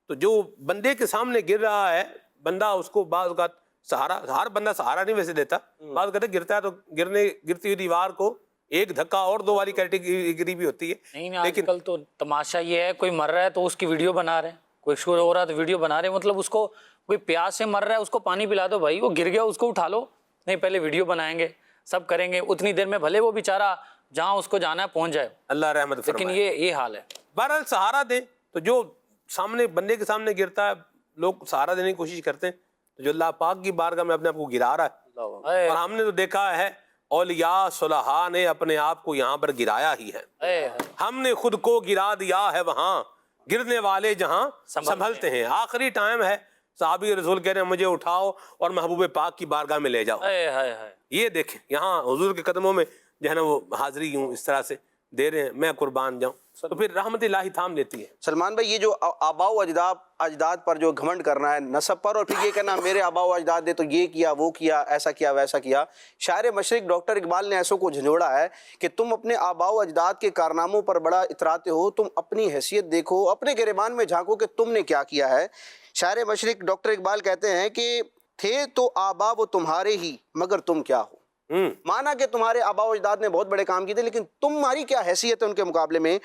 تو جو بندے کے سامنے گر رہا ہے بندہ، اس کو بعض اوقات سہارا، ہر بندہ سہارا نہیں ویسے دیتا، بعض اوقات گرتا ہے تو گرتی ہوئی دیوار کو ایک دھکا اور دو والی کیٹیگری بھی ہوتی ہے. نہیں آج کل تو تماشا یہ ہے، کوئی مر رہا ہے تو اس کی ویڈیو بنا رہے ہیں، کوئی شور ہو رہا ہے تو ویڈیو بنا رہے ہیں. مطلب اس کو کوئی پیاس سے مر رہا ہے، اس کو پانی پلا دو بھائی، وہ گر گیا اس کو اٹھا لو. نہیں، پہلے ویڈیو بنائیں گے، سب کریں گے، اتنی دیر میں بھلے وہ بیچارہ جہاں اس کو جانا ہے پہنچ جائے. اللہ رحمت فرمائے. لیکن یہ حال ہے. بہرحال سہارا دیں. تو جو سامنے بندے کے سامنے گرتا ہے، لوگ سہارا دینے کی کوشش کرتے ہیں، تو جو اللہ پاک کی بارگاہ میں اپنے آپ کو گرا رہا ہے. اور ہم نے تو دیکھا ہے اولیاء صلحاء نے اپنے آپ کو یہاں پر گرایا ہی ہے. ہم نے خود کو گرا دیا ہے وہاں، گرنے والے جہاں سنبھلتے ہیں. آخری ٹائم ہے، صحابی رسول کہہ رہے ہیں مجھے اٹھاؤ اور محبوب پاک کی بارگاہ میں لے جاؤ. یہ دیکھیں یہاں حضور کے قدموں میں جو ہے نا وہ حاضری یوں اس طرح سے دے رہے ہیں، میں قربان جاؤں، تو پھر رحمت الہی تھام لیتی ہے. سلمان بھائی، یہ جو آباء و اجداد پر جو گھمنڈ کرنا ہے نسب پر، اور پھر یہ کہنا میرے آباء و اجداد نے تو یہ کیا وہ کیا، ایسا کیا ویسا کیا، شاعر مشرق ڈاکٹر اقبال نے ایسوں کو جھنجھوڑا ہے کہ تم اپنے آباء و اجداد کے کارناموں پر بڑا اتراتے ہو، تم اپنی حیثیت دیکھو، اپنے گریبان میں جھانکو کہ تم نے کیا کیا ہے. شاعر مشرق ڈاکٹر اقبال کہتے ہیں کہ تھے تو آباء وہ تمہارے ہی مگر تم کیا ہو. مانا کہ تمہارے آباء و اجداد نے بہت بڑے کام کیے تھے، لیکن تمہاری کیا حیثیت ہے ان کے مقابلے میں.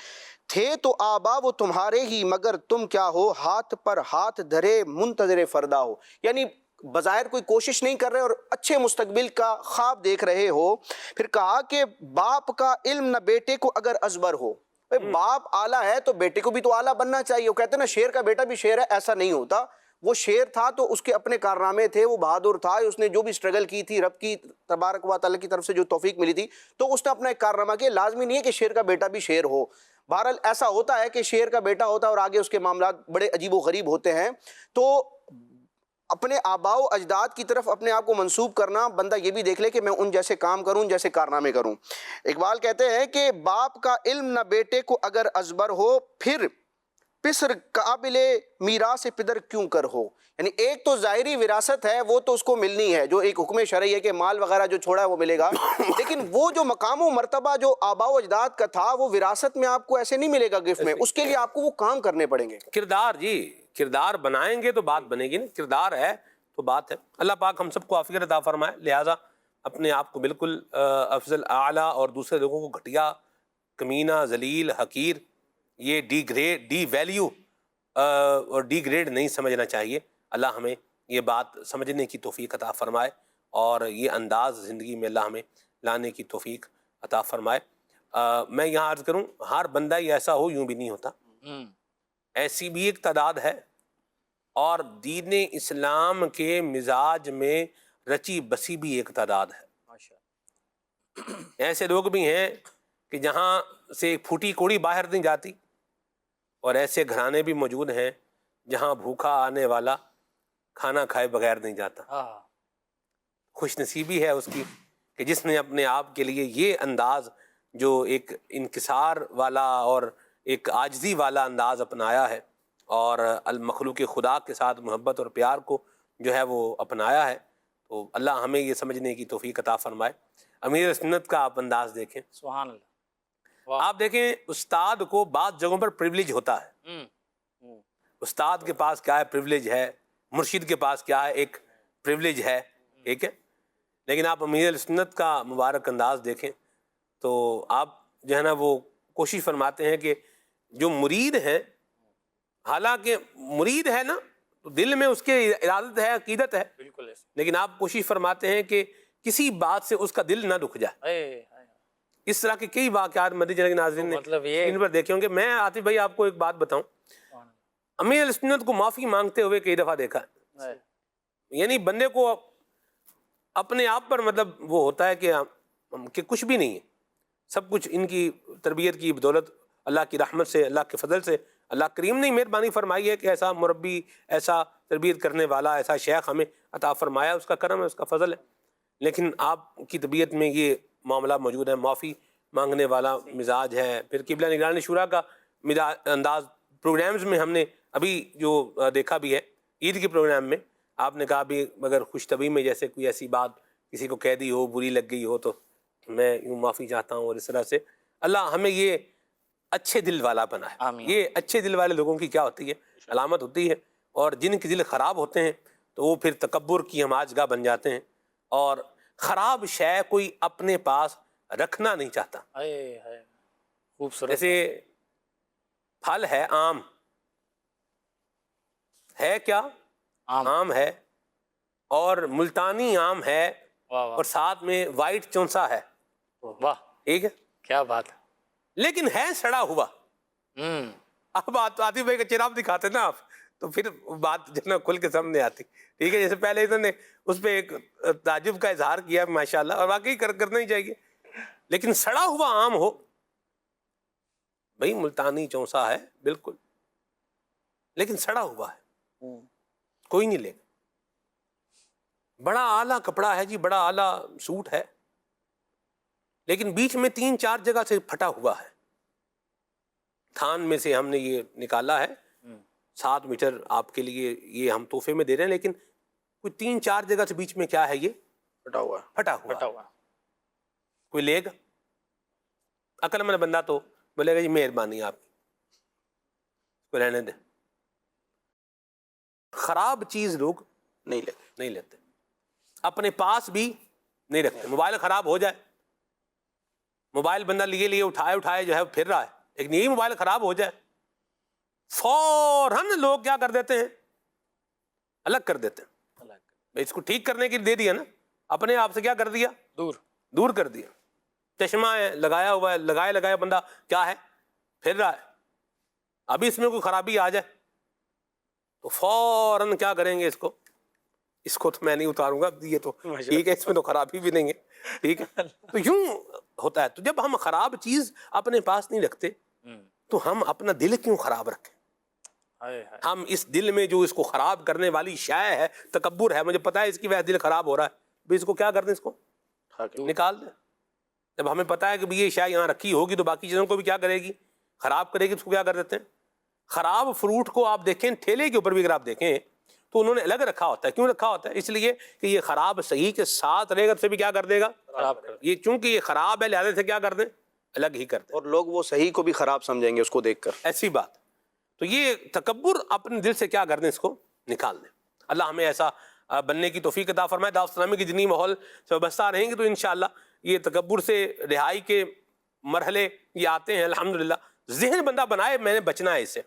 تھے تو آباء وہ تمہارے ہی مگر تم کیا ہو، ہاتھ پر ہاتھ دھرے منتظر فردا ہو. یعنی بظاہر کوئی کوشش نہیں کر رہے اور اچھے مستقبل کا خواب دیکھ رہے ہو. پھر کہا کہ باپ کا علم نہ بیٹے کو اگر ازبر ہو. باپ اعلیٰ ہے تو بیٹے کو بھی تو اعلیٰ بننا چاہیے. وہ کہتے ہیں نا شیر کا بیٹا بھی شیر ہے، ایسا نہیں ہوتا. وہ شیر تھا تو اس کے اپنے کارنامے تھے، وہ بہادر تھا، اس نے جو بھی اسٹرگل کی تھی رب کی تبارک و تعالیٰ کی طرف سے جو توفیق ملی تھی تو اس نے اپنا ایک کارنامہ کیا. لازمی نہیں ہے کہ شیر کا بیٹا بھی شیر ہو. بہرحال ایسا ہوتا ہے کہ شیر کا بیٹا ہوتا ہے اور آگے اس کے معاملات بڑے عجیب و غریب ہوتے ہیں. تو اپنے آباء و اجداد کی طرف اپنے آپ کو منسوب کرنا، بندہ یہ بھی دیکھ لے کہ میں ان جیسے کام کروں، ان جیسے کارنامے کروں. اقبال کہتے ہیں کہ باپ کا علم نہ بیٹے کو اگر ازبر ہو، پھر پسر قابل میراث پدر کیوں کر ہو. یعنی ایک تو ظاہری وراثت ہے، وہ تو اس کو ملنی ہے، جو ایک حکم شرعی ہے کہ مال وغیرہ جو چھوڑا ہے وہ ملے گا. لیکن وہ جو مقام و مرتبہ جو آباء و اجداد کا تھا وہ وراثت میں آپ کو ایسے نہیں ملے گا گفٹ میں. اس کے لیے آپ کو وہ کام کرنے پڑیں گے. کردار، جی کردار بنائیں گے تو بات بنے گی نا. کردار ہے تو بات ہے. اللہ پاک ہم سب کو عافیت عطا فرمائے. لہٰذا اپنے آپ کو بالکل افضل اعلیٰ اور دوسرے لوگوں کو گھٹیا، کمینہ، ذلیل، حقیر، یہ ڈی ویلیو اور ڈی گریڈ نہیں سمجھنا چاہیے. اللہ ہمیں یہ بات سمجھنے کی توفیق عطا فرمائے اور یہ انداز زندگی میں اللہ ہمیں لانے کی توفیق عطا فرمائے. میں یہاں عرض کروں، ہر بندہ ہی ایسا ہو یوں بھی نہیں ہوتا. ایسی بھی ایک تعداد ہے اور دین اسلام کے مزاج میں رچی بسی بھی ایک تعداد ہے. ایسے لوگ بھی ہیں کہ جہاں سے ایک پھوٹی کوڑی باہر نہیں جاتی، اور ایسے گھرانے بھی موجود ہیں جہاں بھوکا آنے والا کھانا کھائے بغیر نہیں جاتا. خوش نصیبی ہے اس کی کہ جس نے اپنے آپ کے لیے یہ انداز، جو ایک انکسار والا اور ایک عاجزی والا انداز اپنایا ہے، اور المخلوق خدا کے ساتھ محبت اور پیار کو جو ہے وہ اپنایا ہے. تو اللہ ہمیں یہ سمجھنے کی توفیق عطا فرمائے. امیر سنت کا آپ انداز دیکھیں. سبحان اللہ. آپ دیکھیں استاد کو بعض جگہوں پر پریولیج ہوتا ہے. استاد کے پاس کیا ہے پریولیج ہے, مرشد کے پاس کیا ہے ایک پریولیج ہے, ٹھیک ہے. لیکن آپ امیر سنت کا مبارک انداز دیکھیں تو آپ جو ہے نا وہ کوشش فرماتے ہیں کہ جو مرید ہیں, حالانکہ مرید ہے نا تو دل میں اس کے ارادت ہے, عقیدت ہے, بالکل ایسے. لیکن آپ کوشش فرماتے ہیں کہ کسی بات سے اس کا دل نہ دکھ جائے. اس طرح کے کئی واقعات مدینہ کے ناظرین نے مطلب یہ ان پر دیکھے ہوں گے. میں عاطف بھائی آپ کو ایک بات بتاؤں, امیر سنت کو معافی مانگتے ہوئے کئی دفعہ دیکھا ہے. یعنی بندے کو اپنے آپ پر مطلب وہ ہوتا ہے کہ کچھ بھی نہیں ہے, سب کچھ ان کی تربیت کی بدولت, اللہ کی رحمت سے, اللہ کے فضل سے اللہ کریم نے مہربانی فرمائی ہے کہ ایسا مربی, ایسا تربیت کرنے والا, ایسا شیخ ہمیں عطا فرمایا. اس کا کرم ہے, اس کا فضل ہے. لیکن آپ کی طبیعت میں یہ معاملہ موجود ہے, معافی مانگنے والا مزاج ہے. پھر قبلہ نگران شورا کا انداز پروگرامز میں ہم نے ابھی جو دیکھا بھی ہے, عید کے پروگرام میں آپ نے کہا بھی اگر خوش طبی میں جیسے کوئی ایسی بات کسی کو کہہ دی ہو, بری لگ گئی ہو, تو میں یوں معافی چاہتا ہوں. اور اس طرح سے اللہ ہمیں یہ اچھے دل والا بنا ہے. آمین. یہ اچھے دل والے لوگوں کی کیا ہوتی ہے, علامت ہوتی ہے. اور جن کے دل خراب ہوتے ہیں تو وہ پھر تکبر کی ہماج گاہ بن جاتے ہیں, اور خراب شے کوئی اپنے پاس رکھنا نہیں چاہتا. خوبصورت. جیسے پھل ہے آم, ہے کیا آم ہے, اور ملتانی آم ہے, واہ اور ساتھ میں وائٹ چونسا ہے, واہ, ٹھیک ہے, کیا بات ہے. لیکن ہے سڑا ہوا. اب عاطف بھائی کا چراغ دکھاتے نا آپ تو پھر بات جو ہے نا کھل کے سامنے آتی, ٹھیک ہے. جیسے پہلے انہوں نے اس پہ ایک تعجب کا اظہار کیا ماشاءاللہ, اور واقعی کرنا ہی چاہیے. لیکن سڑا ہوا آم ہو, بھئی ملتانی چونسا ہے بالکل, لیکن سڑا ہوا ہے, کوئی نہیں لے گا. بڑا اعلیٰ کپڑا ہے جی, بڑا اعلیٰ سوٹ ہے, لیکن بیچ میں 3-4 جگہ سے پھٹا ہوا ہے. تھان میں سے ہم نے یہ نکالا ہے, 7 میٹر آپ کے لیے یہ ہم تحفے میں دے رہے ہیں, لیکن کوئی 3-4 جگہ سے بیچ میں کیا ہے یہ پھٹا ہوا. کوئی لے گا؟ عقل مند بندہ تو بولے گا جی مہربانی آپ کی, کو رہنے دیں. خراب چیز لوگ نہیں لیتے, اپنے پاس بھی نہیں رکھتے. موبائل خراب ہو جائے, موبائل بندہ لیے اٹھائے جو ہے پھر رہا ہے, لیکن یہی موبائل خراب ہو جائے فوراً لوگ کیا کر دیتے ہیں, الگ کر دیتے ہیں. اس کو ٹھیک کرنے کے لیے دے دیا نا, اپنے آپ سے کیا کر دیا, دور کر دیا. چشمہ ہے لگایا ہوا ہے, لگائے بندہ کیا ہے, پھر رہا ہے. ابھی اس میں کوئی خرابی آ جائے تو فوراً کیا کریں گے, اس کو تو میں نہیں اتاروں گا, یہ تو ٹھیک ہے, اس میں تو خرابی بھی نہیں ہے, ٹھیک ہے. تو یوں ہوتا ہے. تو جب ہم خراب چیز اپنے پاس نہیں رکھتے تو ہم اپنا دل کیوں خراب رکھیں؟ ہم اس دل میں جو اس کو خراب کرنے والی شے ہے, تکبر ہے, مجھے پتا ہے اس کی وجہ دل خراب ہو رہا ہے, بھی اس کو کیا کر دیں, اس کو نکال دیں. جب ہمیں پتا ہے کہ یہ شے یہاں رکھی ہوگی تو باقی چیزوں کو بھی کیا کرے گی, خراب کرے گی. اس کو کیا کر دیتے ہیں, خراب فروٹ کو آپ دیکھیں ٹھیلے کے اوپر بھی اگر آپ دیکھیں تو انہوں نے الگ رکھا ہوتا ہے. کیوں رکھا ہوتا ہے؟ اس لیے کہ یہ خراب صحیح کے ساتھ رہے گا سے بھی کیا کر دے گا, یہ چونکہ یہ خراب ہے لہذا سے کیا کر دیں, الگ ہی کر دیں. اور لوگ وہ صحیح کو بھی خراب سمجھیں گے اس کو دیکھ کر. ایسی بات. تو یہ تکبر اپنے دل سے کیا کر دیں, اس کو نکال دیں. اللہ ہمیں ایسا بننے کی توفیق عطا فرمائے. دعوت اسلامی کی جتنی ماحول سے وابستہ رہیں گے تو انشاءاللہ یہ تکبر سے رہائی کے مرحلے یہ آتے ہیں الحمدللہ. ذہن بندہ بنائے میں نے بچنا ہے اس سے.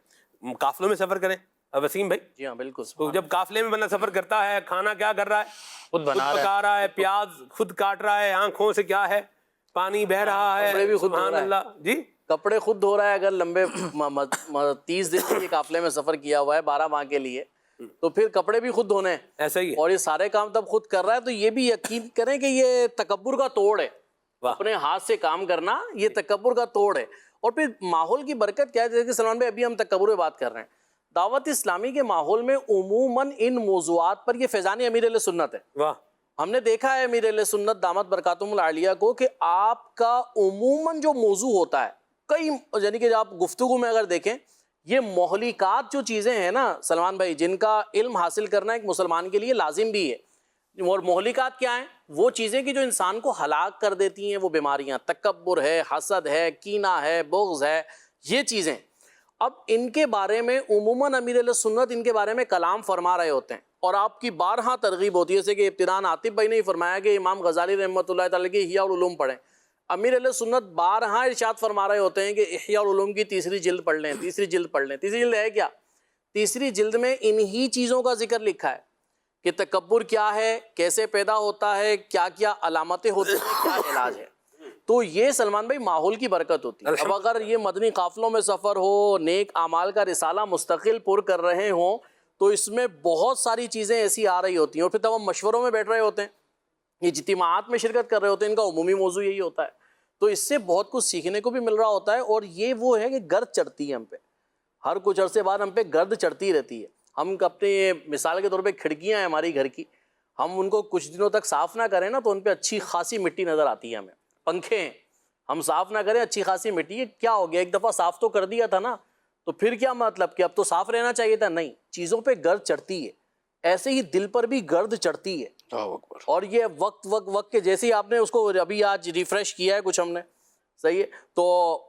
قافلوں میں سفر کریں وسیم بھائی, جی ہاں بالکل. تو جب قافلے میں بندہ سفر کرتا ہے, کھانا کیا کر رہا ہے, خود پکا رہا ہے, پیاز خود کاٹ رہا ہے, آنکھوں سے کیا ہے پانی بہ رہا ہے, کپڑے بھی خود سبحان اللہ. جی کپڑے خود دھو رہا ہے. اگر لمبے 30 دن کے قافلے میں سفر کیا ہوا ہے 12 ماہ کے لیے, تو پھر کپڑے بھی خود دھونے ہیں. ایسا ہی ہے. اور یہ سارے کام تب خود کر رہا ہے, تو یہ بھی یقین کریں کہ یہ تکبر کا توڑ ہے. اپنے ہاتھ سے کام کرنا یہ تکبر کا توڑ ہے. اور پھر ماحول کی برکت کیا ہے, جیسے کہ سلمان بھائی ابھی ہم تکبر پہ بات کر رہے ہیں, دعوت اسلامی کے ماحول میں عموماً ان موضوعات پر یہ فیضان امیر اہل سنت ہے. واہ. ہم نے دیکھا ہے امیر اہل سنت دامت برکاتہم العالیہ کو کہ آپ کا عموماً جو موضوع ہوتا ہے, کئی یعنی کہ آپ گفتگو میں اگر دیکھیں یہ مہلکات جو چیزیں ہیں نا سلمان بھائی، جن کا علم حاصل کرنا ایک مسلمان کے لیے لازم بھی ہے، اور مہلکات کیا ہیں؟ وہ چیزیں کہ جو انسان کو ہلاک کر دیتی ہیں، وہ بیماریاں، تکبر ہے، حسد ہے، کینہ ہے، بغض ہے، یہ چیزیں۔ اب ان کے بارے میں عموماً امیر علیہ سنت ان کے بارے میں کلام فرما رہے ہوتے ہیں، اور آپ کی بارہا ترغیب ہوتی ہے، جیسے کہ ابتداءً عاطف بھائی نے ہی فرمایا کہ امام غزالی رحمۃ اللہ تعالیٰ کی احیاء العلوم پڑھیں۔ امیر علیہ سنت بارہا ارشاد فرما رہے ہوتے ہیں کہ احیاء العلوم کی تیسری جلد پڑھ لیں، تیسری جلد پڑھ لیں۔ تیسری جلد ہے کیا؟ تیسری جلد میں انہی چیزوں کا ذکر لکھا ہے کہ تکبر کیا ہے، کیسے پیدا ہوتا ہے، کیا کیا علامتیں ہوتی ہیں، کیا علاج ہے۔ تو یہ سلمان بھائی ماحول کی برکت ہوتی ہے۔ اب اگر یہ مدنی قافلوں میں سفر ہو، نیک اعمال کا رسالہ مستقل پر کر رہے ہوں، تو اس میں بہت ساری چیزیں ایسی آ رہی ہوتی ہیں، اور پھر تب ہم مشوروں میں بیٹھ رہے ہوتے ہیں، یہ اجتماعات میں شرکت کر رہے ہوتے ہیں، ان کا عمومی موضوع یہی ہوتا ہے، تو اس سے بہت کچھ سیکھنے کو بھی مل رہا ہوتا ہے۔ اور یہ وہ ہے کہ گرد چڑھتی ہے ہم پہ، ہر کچھ عرصے بعد ہم پہ گرد چڑھتی رہتی ہے۔ ہم اپنے مثال کے طور پہ کھڑکیاں ہیں ہماری گھر کی، ہم ان کو کچھ دنوں تک صاف نہ کریں نا تو ان پہ اچھی خاصی مٹی نظر آتی ہے ہمیں۔ پنکھے ہیں، ہم صاف نہ کریں، اچھی خاصی مٹی ہے، کیا ہو گیا، ایک دفعہ صاف تو کر دیا تھا نا، تو پھر کیا مطلب کہ اب تو صاف رہنا چاہیے تھا؟ نہیں، چیزوں پہ گرد چڑھتی ہے، ایسے ہی دل پر بھی گرد چڑھتی ہے۔ اور یہ وقت کے جیسے ہی آپ نے اس کو ابھی آج ریفریش کیا ہے کچھ ہم نے، صحیح ہے، تو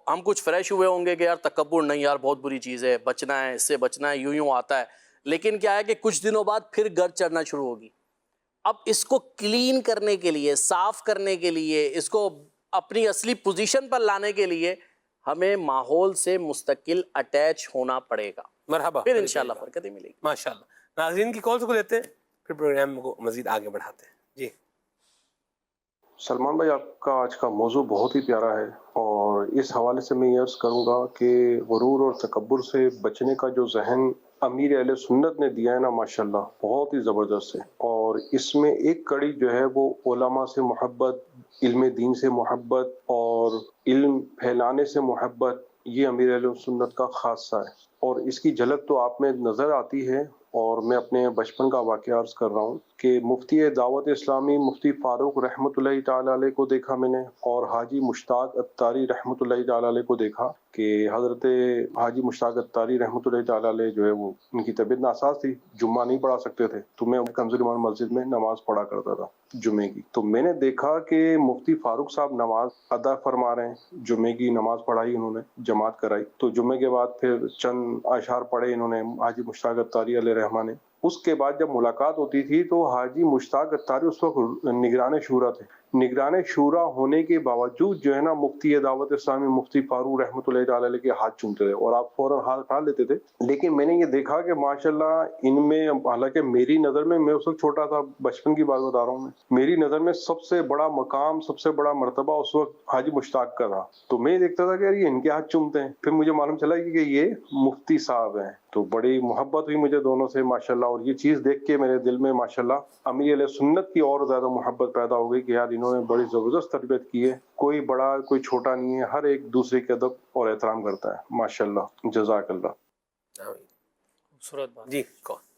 ہم کچھ فریش ہوئے ہوں گے کہ یار تکبر نہیں، یار بہت بری چیز ہے، بچنا ہے، اس سے بچنا ہے، یوں آتا ہے۔ لیکن کیا ہے کہ کچھ دنوں بعد پھر گرد چڑھنا شروع ہوگی۔ اب اس کو کلین کرنے کے لیے، صاف کرنے کے لیے، اس کو اپنی اصلی پوزیشن پر لانے کے لیے ہمیں ماحول سے مستقل اٹیچ ہونا پڑے گا، مرحبا، پھر انشاءاللہ برکتیں ملے گی۔ ماشاءاللہ۔ ناظرین کی کالز کو لیتے ہیں، پھر پروگرام کو مزید آگے بڑھاتے ہیں۔ جی سلمان بھائی، آپ کا آج کا موضوع بہت ہی پیارا ہے، اور اس حوالے سے میں یہ عرض کروں گا کہ غرور اور تکبر سے بچنے کا جو ذہن امیر اہل سنت نے دیا ہے نا، ماشاءاللہ بہت ہی زبردست ہے۔ اور اس میں ایک کڑی جو ہے وہ علماء سے محبت، علم دین سے محبت اور علم پھیلانے سے محبت، یہ امیر اہل سنت کا خاصہ ہے، اور اس کی جھلک تو آپ میں نظر آتی ہے۔ اور میں اپنے بچپن کا واقعہ عرض کر رہا ہوں کہ مفتی دعوت اسلامی مفتی فاروق رحمۃ اللہ تعالیٰ علیہ کو دیکھا میں نے، اور حاجی مشتاق اتاری رحمۃ اللہ تعالیٰ علیہ کو دیکھا کہ حضرت حاجی مشتاق اتاری رحمۃ اللہ تعالیٰ علیہ جو ہے وہ ان کی طبیعت ناساز تھی، جمعہ نہیں پڑھا سکتے تھے، تو میں کمزور ایمان مسجد میں نماز پڑھا کرتا تھا جمعے کی۔ تو میں نے دیکھا کہ مفتی فاروق صاحب نماز ادا فرما رہے ہیں، جمعے کی نماز پڑھائی انہوں نے، جماعت کرائی، تو جمعے کے بعد پھر چند اشعار پڑھے انہوں نے حاجی مشتاق اتاری علیہ رحمٰ نے۔ اس کے بعد جب ملاقات ہوتی تھی تو حاجی مشتاق اتاری اس وقت نگران شورا تھے، نگران شورا ہونے کے باوجود جو ہے نا مفتی دعوت اسلامی مفتی فاروق رحمۃ اللہ تعالی علیہ کے ہاتھ چومتے تھے، اور آپ فوراً ہاتھ اٹھا لیتے تھے۔ لیکن میں نے یہ دیکھا کہ ماشاءاللہ ان میں، حالانکہ میری نظر میں اس وقت چھوٹا تھا، بچپن کی بات بتا رہا ہوں میں، میری نظر میں سب سے بڑا مقام، سب سے بڑا مرتبہ اس وقت حاجی مشتاق کا تھا۔ تو میں دیکھتا تھا کہ یار یہ ان کے ہاتھ چومتے ہیں، پھر مجھے معلوم چلا کہ یہ مفتی صاحب ہیں، تو بڑی محبت ہوئی مجھے دونوں سے ماشاءاللہ۔ اور یہ چیز دیکھ کے میرے دل میں ماشاءاللہ امیر علیہ سنت کی اور زیادہ محبت پیدا ہو گئی کہ یار انہوں نے بڑی زبردست تربیت کی ہے، کوئی بڑا کوئی چھوٹا نہیں ہے، ہر ایک دوسرے کے ادب اور احترام کرتا ہے ماشاءاللہ۔ جزاک اللہ۔ خوبصورت بات۔ جی کون؟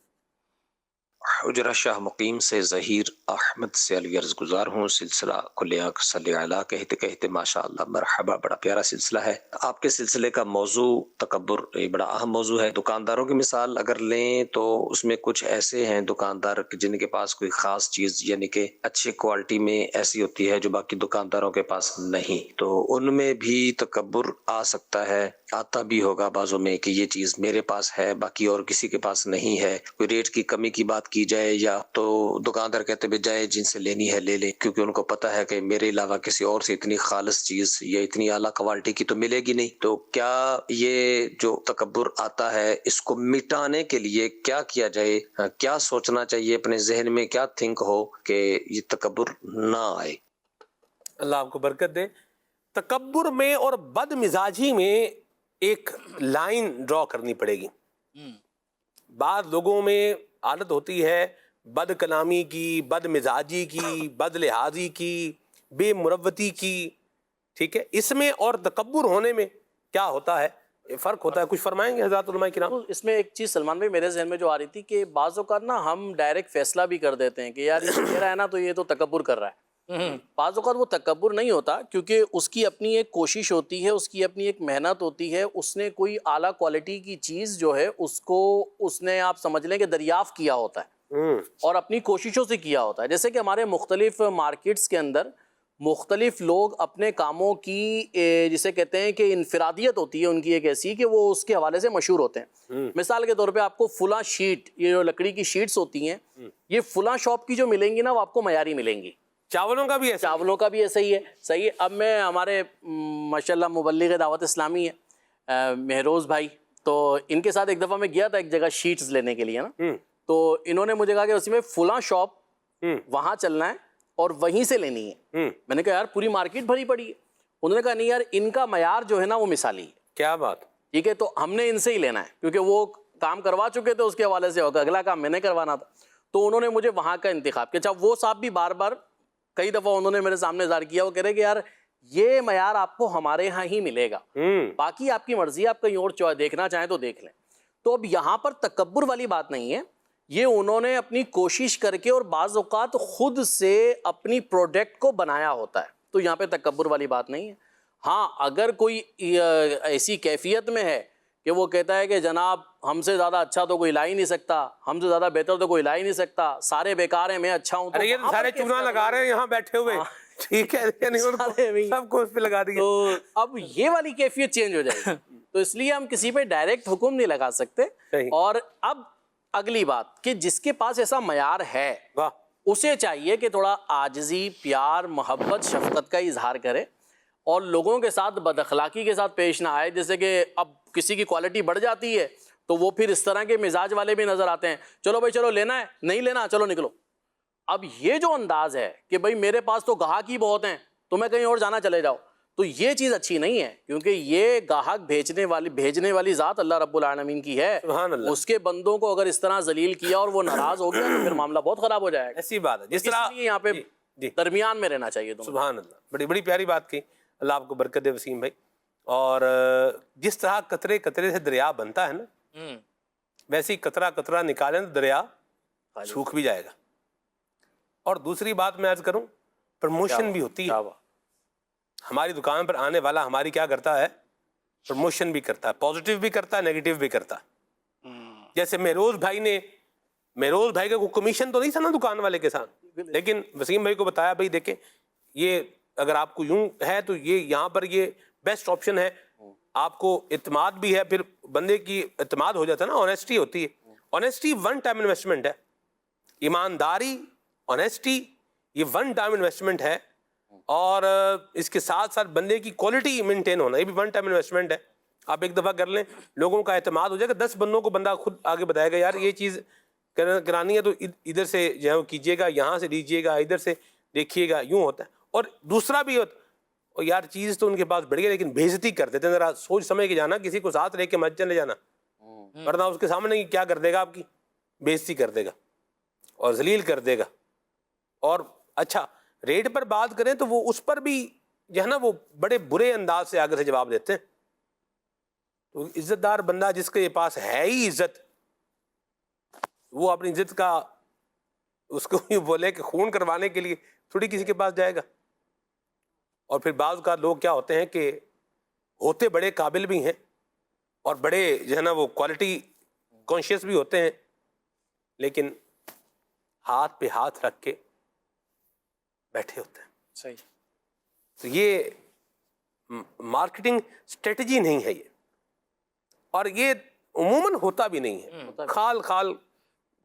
حجرہ شاہ مقیم سے ظہیر احمد سے علی عرض گزار ہوں۔ سلسلہ کل آنکھ صلی علی کہتے کہتے ماشاءاللہ مرحبا، بڑا پیارا سلسلہ ہے۔ آپ کے سلسلے کا موضوع تکبر، یہ بڑا اہم موضوع ہے۔ دکانداروں کی مثال اگر لیں تو اس میں کچھ ایسے ہیں دکاندار جن کے پاس کوئی خاص چیز یعنی کہ اچھی کوالٹی میں ایسی ہوتی ہے جو باقی دکانداروں کے پاس نہیں، تو ان میں بھی تکبر آ سکتا ہے، آتا بھی ہوگا بعضوں میں کہ یہ چیز میرے پاس ہے باقی اور کسی کے پاس نہیں ہے۔ کوئی ریٹ کی کمی کی بات کی جائے یا تو دکاندار کہتے بھی جائے جن سے لینی ہے لے لے، کیونکہ ان کو پتا ہے کہ میرے علاوہ کسی اور سے اتنی خالص چیز یا اتنی اعلیٰ کوالٹی کی تو ملے گی نہیں۔ تو کیا یہ جو تکبر آتا ہے اس کو مٹانے کے لیے کیا کیا جائے، کیا سوچنا چاہیے، اپنے ذہن میں کیا تھنک ہو کہ یہ تکبر نہ آئے؟ اللہ آپ کو برکت دے۔ تکبر میں اور بد مزاجی میں ایک لائن ڈرا کرنی پڑے گی۔ بعض لوگوں میں عادت ہوتی ہے بد کلامی کی، بد مزاجی کی، بد لحاظی کی، بے مروتی کی، ٹھیک ہے؟ اس میں اور تکبر ہونے میں کیا ہوتا ہے، فرق ہوتا ہے؟ کچھ فرمائیں گے حضرات علماء کرام؟ اس میں ایک چیز سلمان بھائی میرے ذہن میں جو آ رہی تھی کہ بعض اوقات نا ہم ڈائریکٹ فیصلہ بھی کر دیتے ہیں کہ یار یہ کہہ رہا ہے نا تو یہ تو تکبر کر رہا ہے، بعض اوقات وہ تکبر نہیں ہوتا، کیونکہ اس کی اپنی ایک کوشش ہوتی ہے، اس کی اپنی ایک محنت ہوتی ہے، اس نے کوئی اعلیٰ کوالٹی کی چیز جو ہے اس نے آپ سمجھ لیں کہ دریافت کیا ہوتا ہے اور اپنی کوششوں سے کیا ہوتا ہے. جیسے کہ ہمارے مختلف مارکیٹس کے اندر مختلف لوگ اپنے کاموں کی جسے کہتے ہیں کہ انفرادیت ہوتی ہے ان کی ایک ایسی کہ وہ اس کے حوالے سے مشہور ہوتے ہیں. مثال کے طور پہ آپ کو فلاں شیٹ، یہ جو لکڑی کی شیٹس ہوتی ہیں، یہ فلاں شاپ کی جو ملیں گی نا وہ آپ کو معیاری ملیں گی. چاولوں کا بھی ایسا، چاولوں کا بھی ایسا ہی ہے. صحیح ہے. اب میں ہمارے ماشاءاللہ مبلغ دعوت اسلامی ہے مہروز بھائی، تو ان کے ساتھ ایک دفعہ میں گیا تھا ایک جگہ شیٹس لینے کے لیے نا، تو انہوں نے مجھے کہا کہ اسی میں فلاں شاپ وہاں چلنا ہے اور وہیں سے لینی ہے. میں نے کہا یار پوری مارکیٹ بھری پڑی ہے. انہوں نے کہا نہیں یار ان کا معیار جو ہے نا وہ مثالی ہے. کیا بات. ٹھیک ہے، تو ہم نے ان سے ہی لینا ہے کیونکہ وہ کام کروا چکے تھے، اس کے حوالے سے ہوگا، اگلا کام میں نے کروانا تھا. تو انہوں نے مجھے وہاں کا انتخاب کیا. اچھا وہ صاحب بھی بار بار کئی دفعہ انہوں نے میرے سامنے ظاہر کیا، وہ کہہ رہے کہ یار یہ معیار آپ کو ہمارے ہاں ہی ملے گا، باقی آپ کی مرضی، آپ کہیں اور دیکھنا چاہیں تو دیکھ لیں. تو اب یہاں پر تکبر والی بات نہیں ہے، یہ انہوں نے اپنی کوشش کر کے اور بعض اوقات خود سے اپنی پروڈکٹ کو بنایا ہوتا ہے، تو یہاں پہ تکبر والی بات نہیں ہے. ہاں اگر کوئی ایسی کیفیت میں ہے کہ وہ کہتا ہے کہ جناب ہم سے زیادہ اچھا تو کوئی لا ہی نہیں سکتا، ہم سے زیادہ بہتر تو کوئی لا ہی نہیں سکتا، سارے بیکار ہیں میں اچھا ہوں، ارے یہ تو سارے چونا لگا رہے ہیں یہاں بیٹھے ہوئے، ٹھیک ہے، سب کو اس پہ لگا دیا. تو اب یہ والی کیفیت چینج ہو جائے گی. تو اس لیے ہم کسی پہ ڈائریکٹ حکم نہیں لگا سکتے. اور اب اگلی بات کہ جس کے پاس ایسا معیار ہے اسے چاہیے کہ تھوڑا عاجزی، پیار، محبت، شفقت کا اظہار کرے اور لوگوں کے ساتھ بد اخلاقی کے ساتھ پیش نہ آئے. جیسے کہ اب کسی کی کوالٹی بڑھ جاتی ہے تو وہ پھر اس طرح کے مزاج والے بھی نظر آتے ہیں، چلو بھائی چلو لینا ہے، نہیں لینا چلو نکلو. اب یہ جو انداز ہے کہ بھائی میرے پاس تو گاہک ہی بہت ہیں، تمہیں کہیں اور جانا چلے جاؤ، تو یہ چیز اچھی نہیں ہے. کیونکہ یہ گاہک بھیجنے والی ذات اللہ رب العالمین کی ہے. اس کے بندوں کو اگر اس طرح ذلیل کیا اور وہ ناراض ہو گیا تو پھر معاملہ بہت خراب ہو جائے گا. ایسی بات ہے، جس طرح یہاں پہ درمیان میں رہنا چاہیے. سبحان اللہ، بڑی بڑی پیاری بات کی، اللہ آپ کو برکت دے وسیم بھائی. اور جس طرح قطرے قطرے سے دریا بنتا ہے نا، ویسے ہی قطرہ قطرہ نکالیں تو دریا سوکھ بھی جائے گا. اور دوسری بات میں عرض کروں، پروموشن بھی ہوتی ہے. ہماری دکان پر آنے والا ہماری کیا کرتا ہے، پروموشن بھی کرتا ہے، پازیٹیو بھی کرتا ہے، نیگیٹیو بھی کرتا ہے. جیسے مہروز بھائی کا کوئی کمیشن تو نہیں تھا نا دکان والے کے ساتھ، لیکن وسیم بھائی کو بتایا بھائی دیکھیں یہ اگر آپ کو یوں ہے تو یہ یہاں پر یہ بیسٹ آپشن ہے، آپ کو اعتماد بھی ہے، پھر بندے کی اعتماد ہو جاتا ہے نا، آنیسٹی ہوتی ہے. آنیسٹی ون ٹائم انویسٹمنٹ ہے، ایمانداری، آنیسٹی یہ ون ٹائم انویسٹمنٹ ہے. اور اس کے ساتھ ساتھ بندے کی کوالٹی مینٹین ہونا یہ بھی ون ٹائم انویسٹمنٹ ہے. آپ ایک دفعہ کر لیں، لوگوں کا اعتماد ہو جائے گا، 10 بندوں کو بندہ خود آگے بتائے گا یار یہ چیز کرانی ہے تو ادھر سے جو ہے وہ کیجیے گا، یہاں سے لیجیے گا، ادھر سے دیکھیے گا، یوں ہوتا ہے. اور دوسرا بھی ہوتا اور یار چیز تو ان کے پاس بڑی ہے لیکن بےعزتی کر دیتے ہیں. ذرا سوچ سمجھ کے جانا، کسی کو ساتھ لے کے مت چلے جانا، ورنہ اس کے سامنے کیا کر دے گا، آپ کی بےعزتی کر دے گا اور ذلیل کر دے گا. اور اچھا ریٹ پر بات کریں تو وہ اس پر بھی جو ہے نا وہ بڑے برے انداز سے آگے سے جواب دیتے ہیں. تو عزت دار بندہ جس کے پاس ہے ہی عزت، وہ اپنی عزت کا اس کو یہ بولے کہ خون کروانے کے لیے تھوڑی کسی کے پاس جائے گا. اور پھر بعض کا لوگ کیا ہوتے ہیں کہ ہوتے بڑے قابل بھی ہیں اور بڑے جو ہے نا وہ کوالٹی کانشیس بھی ہوتے ہیں، لیکن ہاتھ پہ ہاتھ رکھ کے بیٹھے ہوتے ہیں. صحیح. تو یہ مارکیٹنگ اسٹریٹجی نہیں ہے یہ، اور یہ عموماً ہوتا بھی نہیں ہے. خال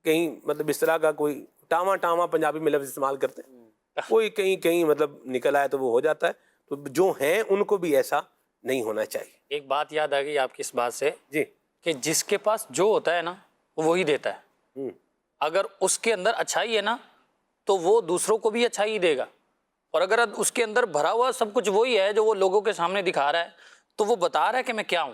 کہیں مطلب اس طرح کا کوئی ٹاما پنجابی میں لفظ استعمال کرتے ہیں، کوئی کہیں مطلب نکل آئے تو وہ ہو جاتا ہے. تو جو ہیں ان کو بھی ایسا نہیں ہونا چاہیے. ایک بات یاد آ گئی آپ کی اس بات سے جی، کہ جس کے پاس جو ہوتا ہے نا وہی دیتا ہے. اگر اس کے اندر اچھائی ہے نا تو وہ دوسروں کو بھی اچھائی دے گا، اور اگر اس کے اندر بھرا ہوا سب کچھ وہی ہے جو وہ لوگوں کے سامنے دکھا رہا ہے تو وہ بتا رہا ہے کہ میں کیا ہوں.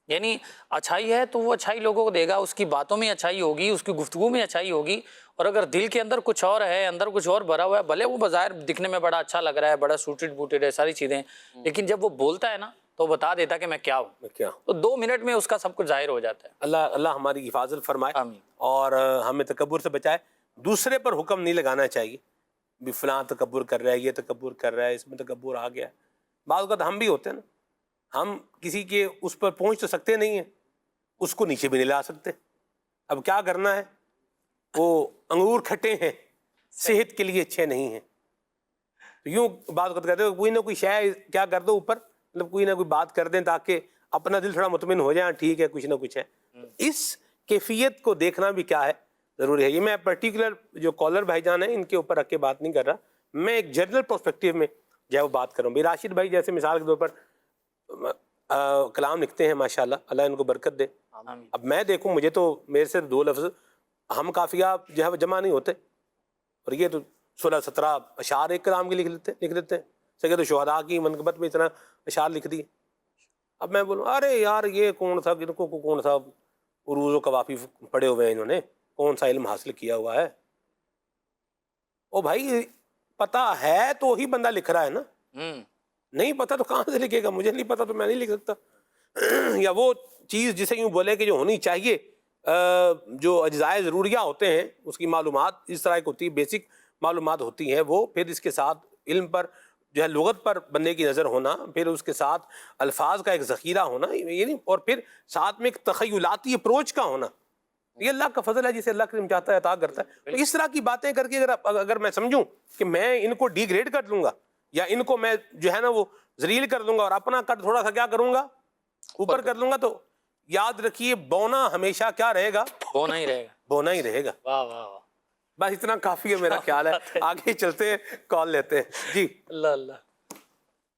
یعنی اچھائی ہے تو وہ اچھائی لوگوں کو دے گا، اس کی باتوں میں اچھائی ہوگی، اس کی گفتگو میں اچھائی ہوگی. اور اگر دل کے اندر کچھ اور ہے، اندر کچھ اور بھرا ہوا ہے، بھلے وہ بظاہر دکھنے میں بڑا اچھا لگ رہا ہے، بڑا سوٹڈ بوٹڈ ہے، ساری چیزیں، لیکن جب وہ بولتا ہے نا تو بتا دیتا کہ میں کیا ہوں. تو 2 منٹ میں اس کا سب کچھ ظاہر ہو جاتا ہے. اللہ ہماری حفاظت فرمائے آمین. اور ہمیں تکبر سے بچائے. دوسرے پر حکم نہیں لگانا چاہیے، بھی فلاں تکبر کر رہا ہے، یہ تکبر کر رہا ہے، اس میں تکبر آ گیا ہے۔ بعض اوقات ہم بھی ہوتے ہیں نا، ہم کسی کے اس پر پہنچ تو سکتے نہیں ہیں، اس کو نیچے بھی نہیں لا سکتے۔ اب کیا کرنا ہے؟ وہ انگور کھٹے ہیں، صحت کے لیے اچھے نہیں ہیں، تو یوں بعض اوقات کہتے ہیں کوئی نہ کوئی شے کیا کر دو اوپر، مطلب کوئی نہ کوئی بات کر دیں تاکہ اپنا دل تھوڑا مطمئن ہو جائے، ٹھیک ہے کچھ نہ کچھ ہے۔ اس کیفیت کو دیکھنا بھی کیا ہے، ضروری ہے۔ یہ میں پرٹیکولر جو کالر بھائی جان ہیں ان کے اوپر رکھ کے بات نہیں کر رہا، میں ایک جنرل پرسپیکٹیو میں جو ہے وہ بات کر رہا ہوں۔ بھی راشد بھائی جیسے مثال کے طور پر کلام لکھتے ہیں ماشاءاللہ، اللہ ان کو برکت دے۔ اب میں دیکھوں، مجھے تو میرے سے 2 لفظ ہم قافیہ جو ہے وہ جمع نہیں ہوتے، اور یہ تو 16-17 اشعار ایک کلام کے لکھ دیتے ہیں۔ سید شہداء کی منقبت میں اتنا اشعار لکھ دیے۔ اب میں بولوں ارے یار یہ کون سا، ان کو کون سا عروض و قوافی پڑھے ہوئے ہیں، انہوں نے کون سا علم حاصل کیا ہوا ہے؟ او بھائی پتہ ہے تو ہی بندہ لکھ رہا ہے نا، نہیں پتہ تو کہاں سے لکھے گا؟ مجھے نہیں پتہ تو میں نہیں لکھ سکتا۔ یا وہ چیز جسے یوں بولے کہ جو ہونی چاہیے، جو اجزائے ضروریہ ہوتے ہیں اس کی معلومات اس طرح کی ہوتی ہے، بیسک معلومات ہوتی ہیں، وہ پھر اس کے ساتھ علم پر جو ہے لغت پر بندے کی نظر ہونا، پھر اس کے ساتھ الفاظ کا ایک ذخیرہ ہونا، یہ نہیں، اور پھر ساتھ میں ایک تخیلاتی اپروچ کا ہونا، یہ اللہ کا فضل ہے، جسے اللہ کریم چاہتا ہے عطا کرتا ہے۔ تو اس طرح کی باتیں کر کے اگر میں سمجھوں کہ میں ان کو ڈی گریڈ کر لوں گا، یا ان کو میں جو ہے نا وہ ذلیل کر دوں گا اور اپنا قد تھوڑا سا کیا کروں گا، اوپر کر لوں گا، تو یاد رکھیے بونا ہمیشہ کیا رہے گا؟ ہونا ہی رہے گا۔ بونا ہی رہے گا۔ واہ واہ واہ، بس اتنا کافی ہے میرا خیال ہے، آگے چلتے ہیں، کال لیتے ہیں جی۔ اللہ اللہ۔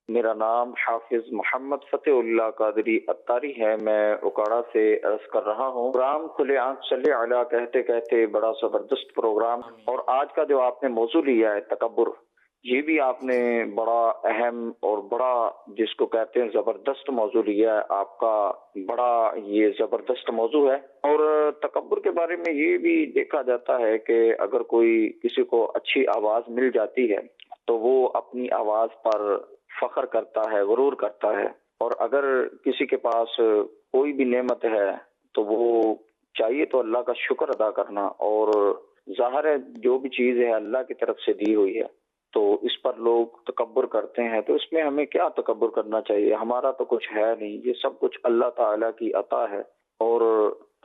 میرا نام حافظ محمد فتح اللہ قادری اتاری ہے، میں اکاڑا سے عرض کر رہا ہوں۔ پروگرام کھلے آنکھ صلی علی کہتے کہتے بڑا زبردست پروگرام، اور آج کا جو آپ نے موضوع لیا ہے تکبر، یہ بھی آپ نے بڑا اہم اور بڑا جس کو کہتے ہیں زبردست موضوع لیا ہے، آپ کا بڑا یہ زبردست موضوع ہے۔ اور تکبر کے بارے میں یہ بھی دیکھا جاتا ہے کہ اگر کوئی کسی کو اچھی آواز مل جاتی ہے تو وہ اپنی آواز پر فخر کرتا ہے، غرور کرتا ہے، اور اگر کسی کے پاس کوئی بھی نعمت ہے تو وہ چاہیے تو اللہ کا شکر ادا کرنا، اور ظاہر ہے جو بھی چیز ہے اللہ کی طرف سے دی ہوئی ہے، تو اس پر لوگ تکبر کرتے ہیں۔ تو اس میں ہمیں کیا تکبر کرنا چاہیے؟ ہمارا تو کچھ ہے نہیں، یہ سب کچھ اللہ تعالیٰ کی عطا ہے، اور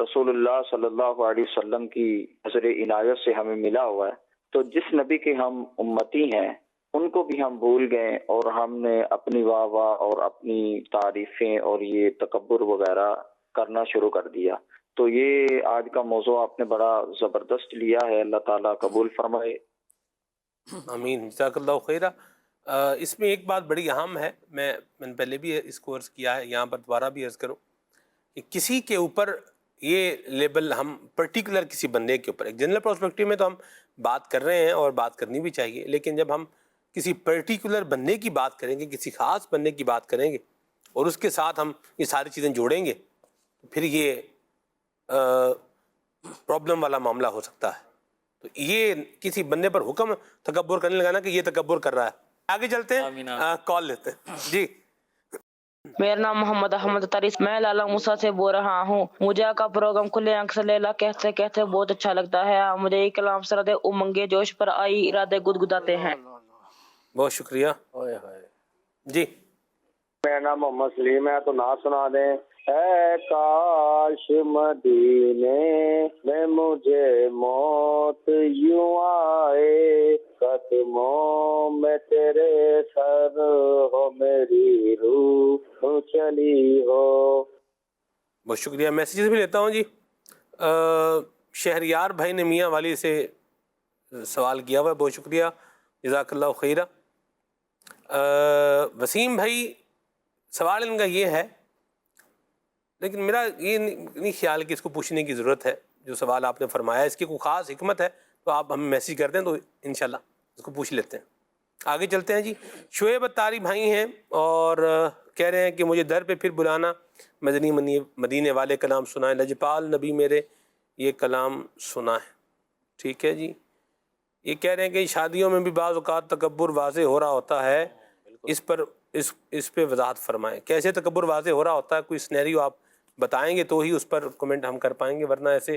رسول اللہ صلی اللہ علیہ وسلم کی نظر عنایت سے ہمیں ملا ہوا ہے۔ تو جس نبی کے ہم امتی ہیں ان کو بھی ہم بھول گئے، اور ہم نے اپنی واہ واہ اور اپنی تعریفیں اور یہ تکبر وغیرہ کرنا شروع کر دیا۔ تو یہ آج کا موضوع آپ نے بڑا زبردست لیا ہے، اللہ تعالیٰ قبول فرمائے۔ آمین، جزاک اللہ خیرہ۔ اس میں ایک بات بڑی اہم ہے، میں نے پہلے بھی اس کو عرض کیا ہے، یہاں پر دوبارہ بھی عرض کروں کہ کسی کے اوپر یہ لیبل ہم پرٹیکولر کسی بندے کے اوپر، ایک جنرل پرسپیکٹیو میں تو ہم بات کر رہے ہیں اور بات کرنی بھی چاہیے، لیکن جب ہم کسی پرٹیکولر بندے کی بات کریں گے، کسی خاص بندے کی بات کریں گے اور اس کے ساتھ ہم یہ ساری چیزیں جوڑیں گے، تو پھر یہ پرابلم والا معاملہ ہو سکتا ہے۔ تو یہ کسی بندے پر حکم تکبر کرنے لگانا کہ یہ تکبر کر رہا ہے۔ آگے چلتے ہیں، کال لیتے ہیں جی۔ میرا نام محمد احمد تاریخ، میں لالا موسیٰ سے بول رہا ہوں۔ مجھے کا پروگرام کھلے آنکھ سے لیلا کہتے کہتے بہت اچھا لگتا ہے۔ مجھے یہ کلام سرد امنگے جوش پر آئی ارادے گدگداتے ہیں۔ بہت شکریہ جی۔ میرا نام محمد سلیم ہے، تو نعت سنا دیں۔ اے کاش مدینے میں مجھے موت یوں آئے، قدموں میں تیرے سر ہو میری روح چلی ہو۔ بہت شکریہ۔ میسیجز بھی لیتا ہوں جی۔ شہریار بھائی نے میاں والی سے سوال کیا ہوا ہے، بہت شکریہ، جزاک اللہ خیرہ۔ وسیم بھائی، سوال ان کا یہ ہے، لیکن میرا یہ نہیں خیال کہ اس کو پوچھنے کی ضرورت ہے، جو سوال آپ نے فرمایا اس کی کوئی خاص حکمت ہے تو آپ ہمیں میسیج کر دیں تو انشاءاللہ اس کو پوچھ لیتے ہیں۔ آگے چلتے ہیں جی۔ شعیب اتاری بھائی ہیں اور کہہ رہے ہیں کہ مجھے در پہ پھر بلانا، مدنی مدینے والے کلام سنائیں، لجپال نبی میرے یہ کلام سنا ہے۔ ٹھیک ہے جی۔ یہ کہہ رہے ہیں کہ شادیوں میں بھی بعض اوقات تکبر واضح ہو رہا ہوتا ہے، اس پر اس پہ وضاحت فرمائیں۔ کیسے تکبر واضح ہو رہا ہوتا ہے؟ کوئی سنیریو آپ بتائیں گے تو ہی اس پر کمنٹ ہم کر پائیں گے، ورنہ ایسے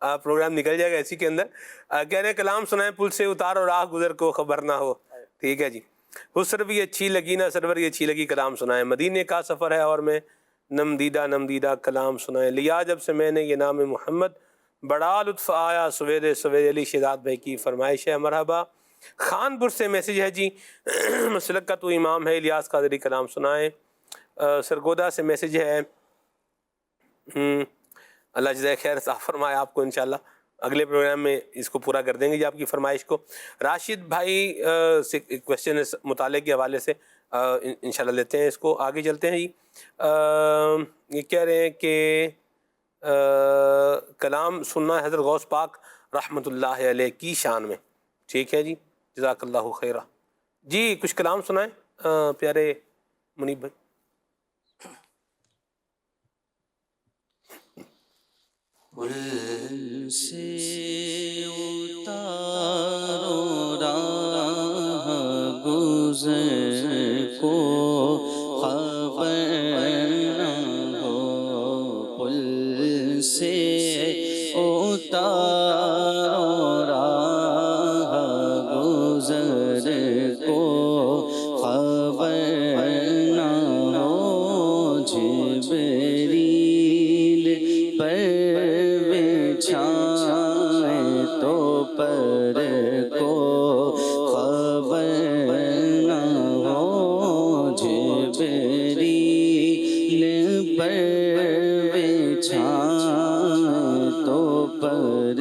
پروگرام نکل جائے گا اسی کے اندر. کہہ رہے ہیں کلام سنائیں پل سے اتارو راہ گزر کو خبر نہ ہو. ٹھیک ہے جی. حسر بھی اچھی لگی نہ سرور بھی اچھی لگی کلام سنائیں. مدینے کا سفر ہے اور میں نم دیدہ کلام سنائیں. لیا جب سے میں نے یہ نام محمد بڑا لطف آیا سویرے سویرے. علی شہزاد بھائی کی فرمائش ہے. مرحبا. خانپور سے میسیج ہے جی. مسلک کا تو امام ہے الیاس قادری کلام سنائیں. سرگودا سے میسیج ہے. اللہ جزائے خیر عطا فرمائے آپ کو. انشاءاللہ اگلے پروگرام میں اس کو پورا کر دیں گے جی آپ کی فرمائش کو. راشد بھائی سے کوشچن مطالعے کے حوالے سے انشاءاللہ لیتے ہیں اس کو. آگے چلتے ہیں جی. یہ کہہ رہے ہیں کہ کلام سننا حضرت غوث پاک رحمۃ اللہ علیہ کی شان میں. ٹھیک ہے جی. جزاک اللہ خیرہ. جی کچھ کلام سنائیں پیارے منیب بھائی. پل سے اتارو راہ گزر کو خبر نہ ہو. پل سے اتارو راہ گزر کو خبر نہ ہو. جبریل پر تو پر کو خبر نہ ہو. جبریل پر بچھائے تو پر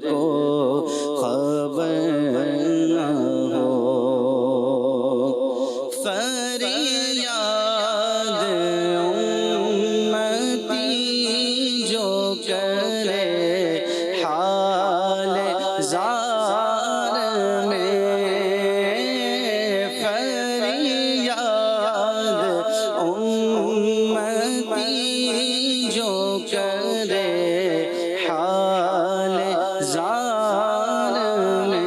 کو خبر نہ ہو. فریاد امتی جو کرے حال زار میں. فریاد امتی جو کرے حال زار میں.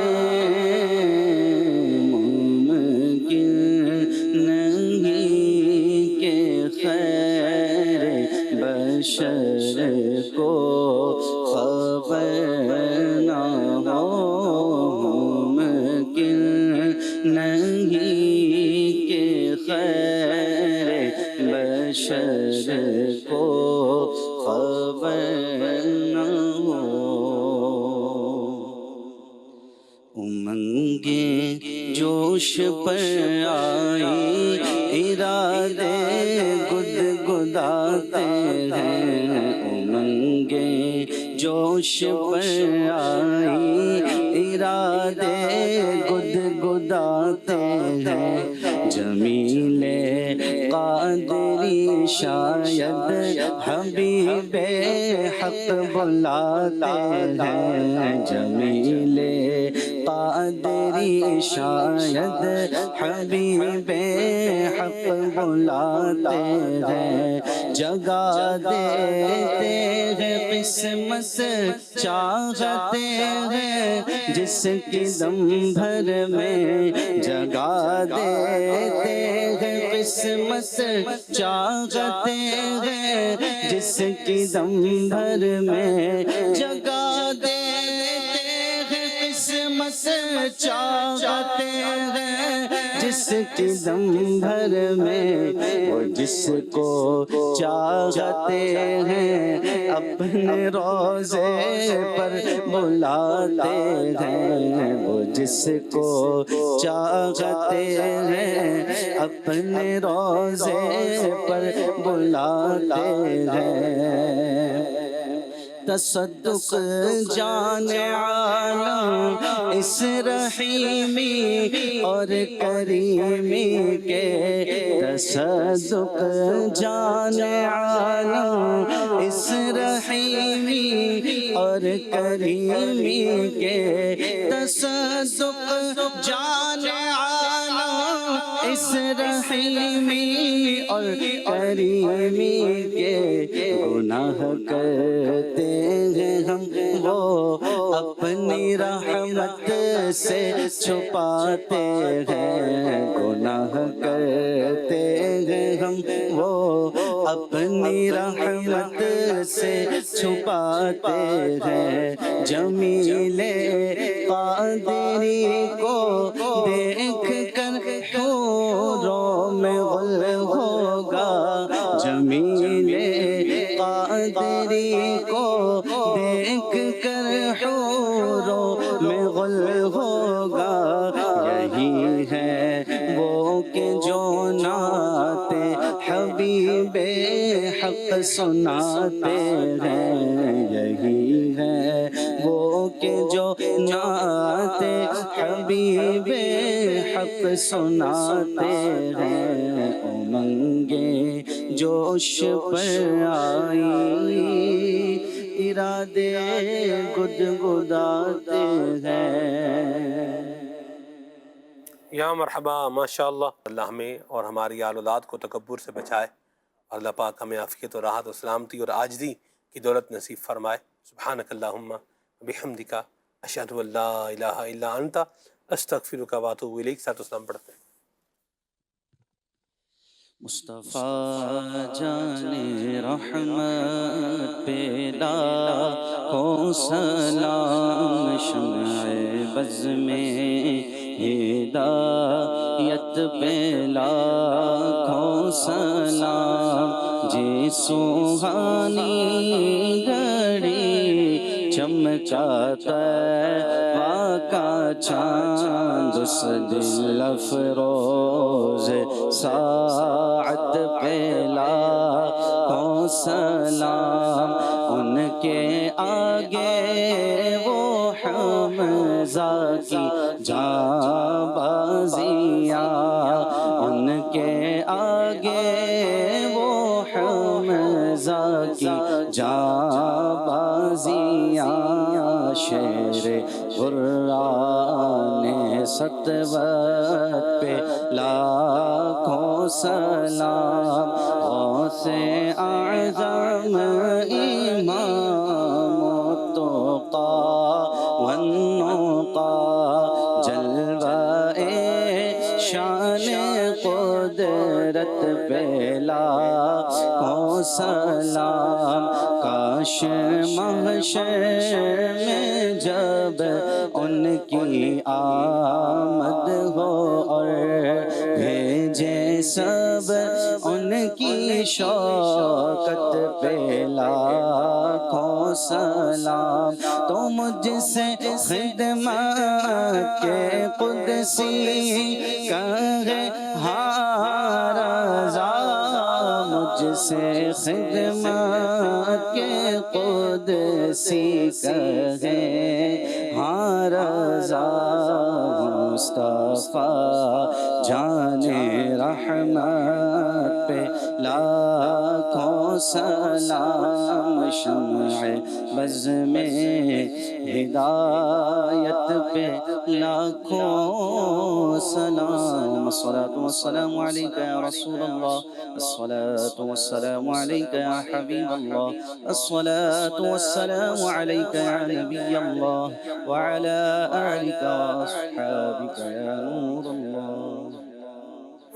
ممکن نہیں کہ خیر بشر کو خبر نہ ہو. ممکن نہیں کہ خیر بشر کو خبر نہ ہو. امنگیں جوش پر آئی ارادے گدگداتے ہیں. امنگیں جوش پر آئی ارادے گدگداتے ہیں. جمیل قادری شاید حبیب حق بلاتے ہیں. جمیل قادری شاید حبیب حق بلاتے ہیں. جگا دیتے ہیں قسمت چاہتے ہیں جس کی دم بھر میں. جگا دیتے ہیں قسمت چاہتے ہیں جس کی دم بھر میں. جگا دیتے ہیں قسمت چاہتے ہیں جس کی دم بھر میں. وہ جس کو چاہتے ہیں اپنے روزے پر بلاتے ہیں. وہ جس کو چاہتے ہیں اپنے روزے پر بلاتے ہیں. تصدق جان عالم اس رحیمی اور کریمی کے. تصدق جان عالم اس رحیمی اور کریمی کے. تصدق جان عالم اس رحیمی اور کریمی کے. گناہ کرتے ہیں ہم وہ اپنی رحمت سے چھپاتے ہیں، گناہ کرتے ہیں ہم وہ اپنی رحمت سے چھپاتے ہیں، جمیل قادری کو دیکھ کر حوروں میں غل ہوگا، جمیل قادری کو دیکھ کر حوروں میں غل ہوگا، یہی ہے وہ کہ جو نعت حبیب حق سناتے ہیں، یہی ہے وہ کہ جو نعت حبیب حق سناتے ہیں، امنگے جوش پر آئی ارادے گدگداتے ہیں۔ یا مرحبا، ماشاء اللہ۔ اللہ ہمیں اور ہماری آل اولاد کو تکبر سے بچائے، اور اللہ پاک ہمیں عافیت و راحت و سلامتی اور عاجزی کی دولت نصیب فرمائے۔ سبحانک اللہم بحمدک، اشہد ان لا الہ الا انت، استغفرک و اتوب الیک۔ ساتھ اسلام پڑھتے ہیں۔ مصطفیٰ جان رحمت پہ لاکھوں سلام، شمع بز میں ہدایت پہ لاکھوں سلام، جی سوہانی گھڑی چمکاتا کا چاند، اس دل افروز ساعت پہ لاکھوں سلام، ان کے آگے وہ حمزہ کی جاں بازیاں، ان کے آگے وہ حمزہ کی جاں بازیاں، شیر قرآن سطوت پہ لاکھوں سلام، غوث اعظم امام التقیٰ والنقیٰ، جلوہ شان قدرت پہ لاکھوں سلام، کاش محشر میں جب ان کی آمد ہو اور بھیجے سب ان کی شوکت پہ لاکھوں سلام، تو مجھ سے خدمت کے قدسی کہے ہاں رضا، مجھ سے خدمت کے قدسی کہے ہاں رضا، مصطفیٰ جان رحمت پہ لاکھوں سلام، شمع بز میں ہدایت پہ لاکھوں سلام، الصلاة والسلام علیکہ یا رسول اللہ، الصلاة والسلام علیکہ یا حبیب اللہ، الصلاة والسلام علیکہ یا نبی اللہ، وعلى آلک واصحابک یا نور اللہ۔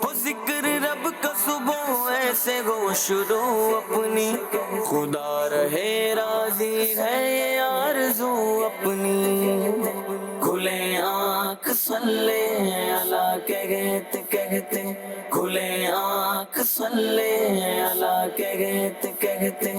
ہو ذکر رب کا صبح ایسے ہو شروع اپنی، خدا رہے راضی ہے یہ آرزو اپنی، کھلے آنکھ صلی اللہ کہتے کہتے، کھلے آنکھ صلی اللہ کہتے کہتے،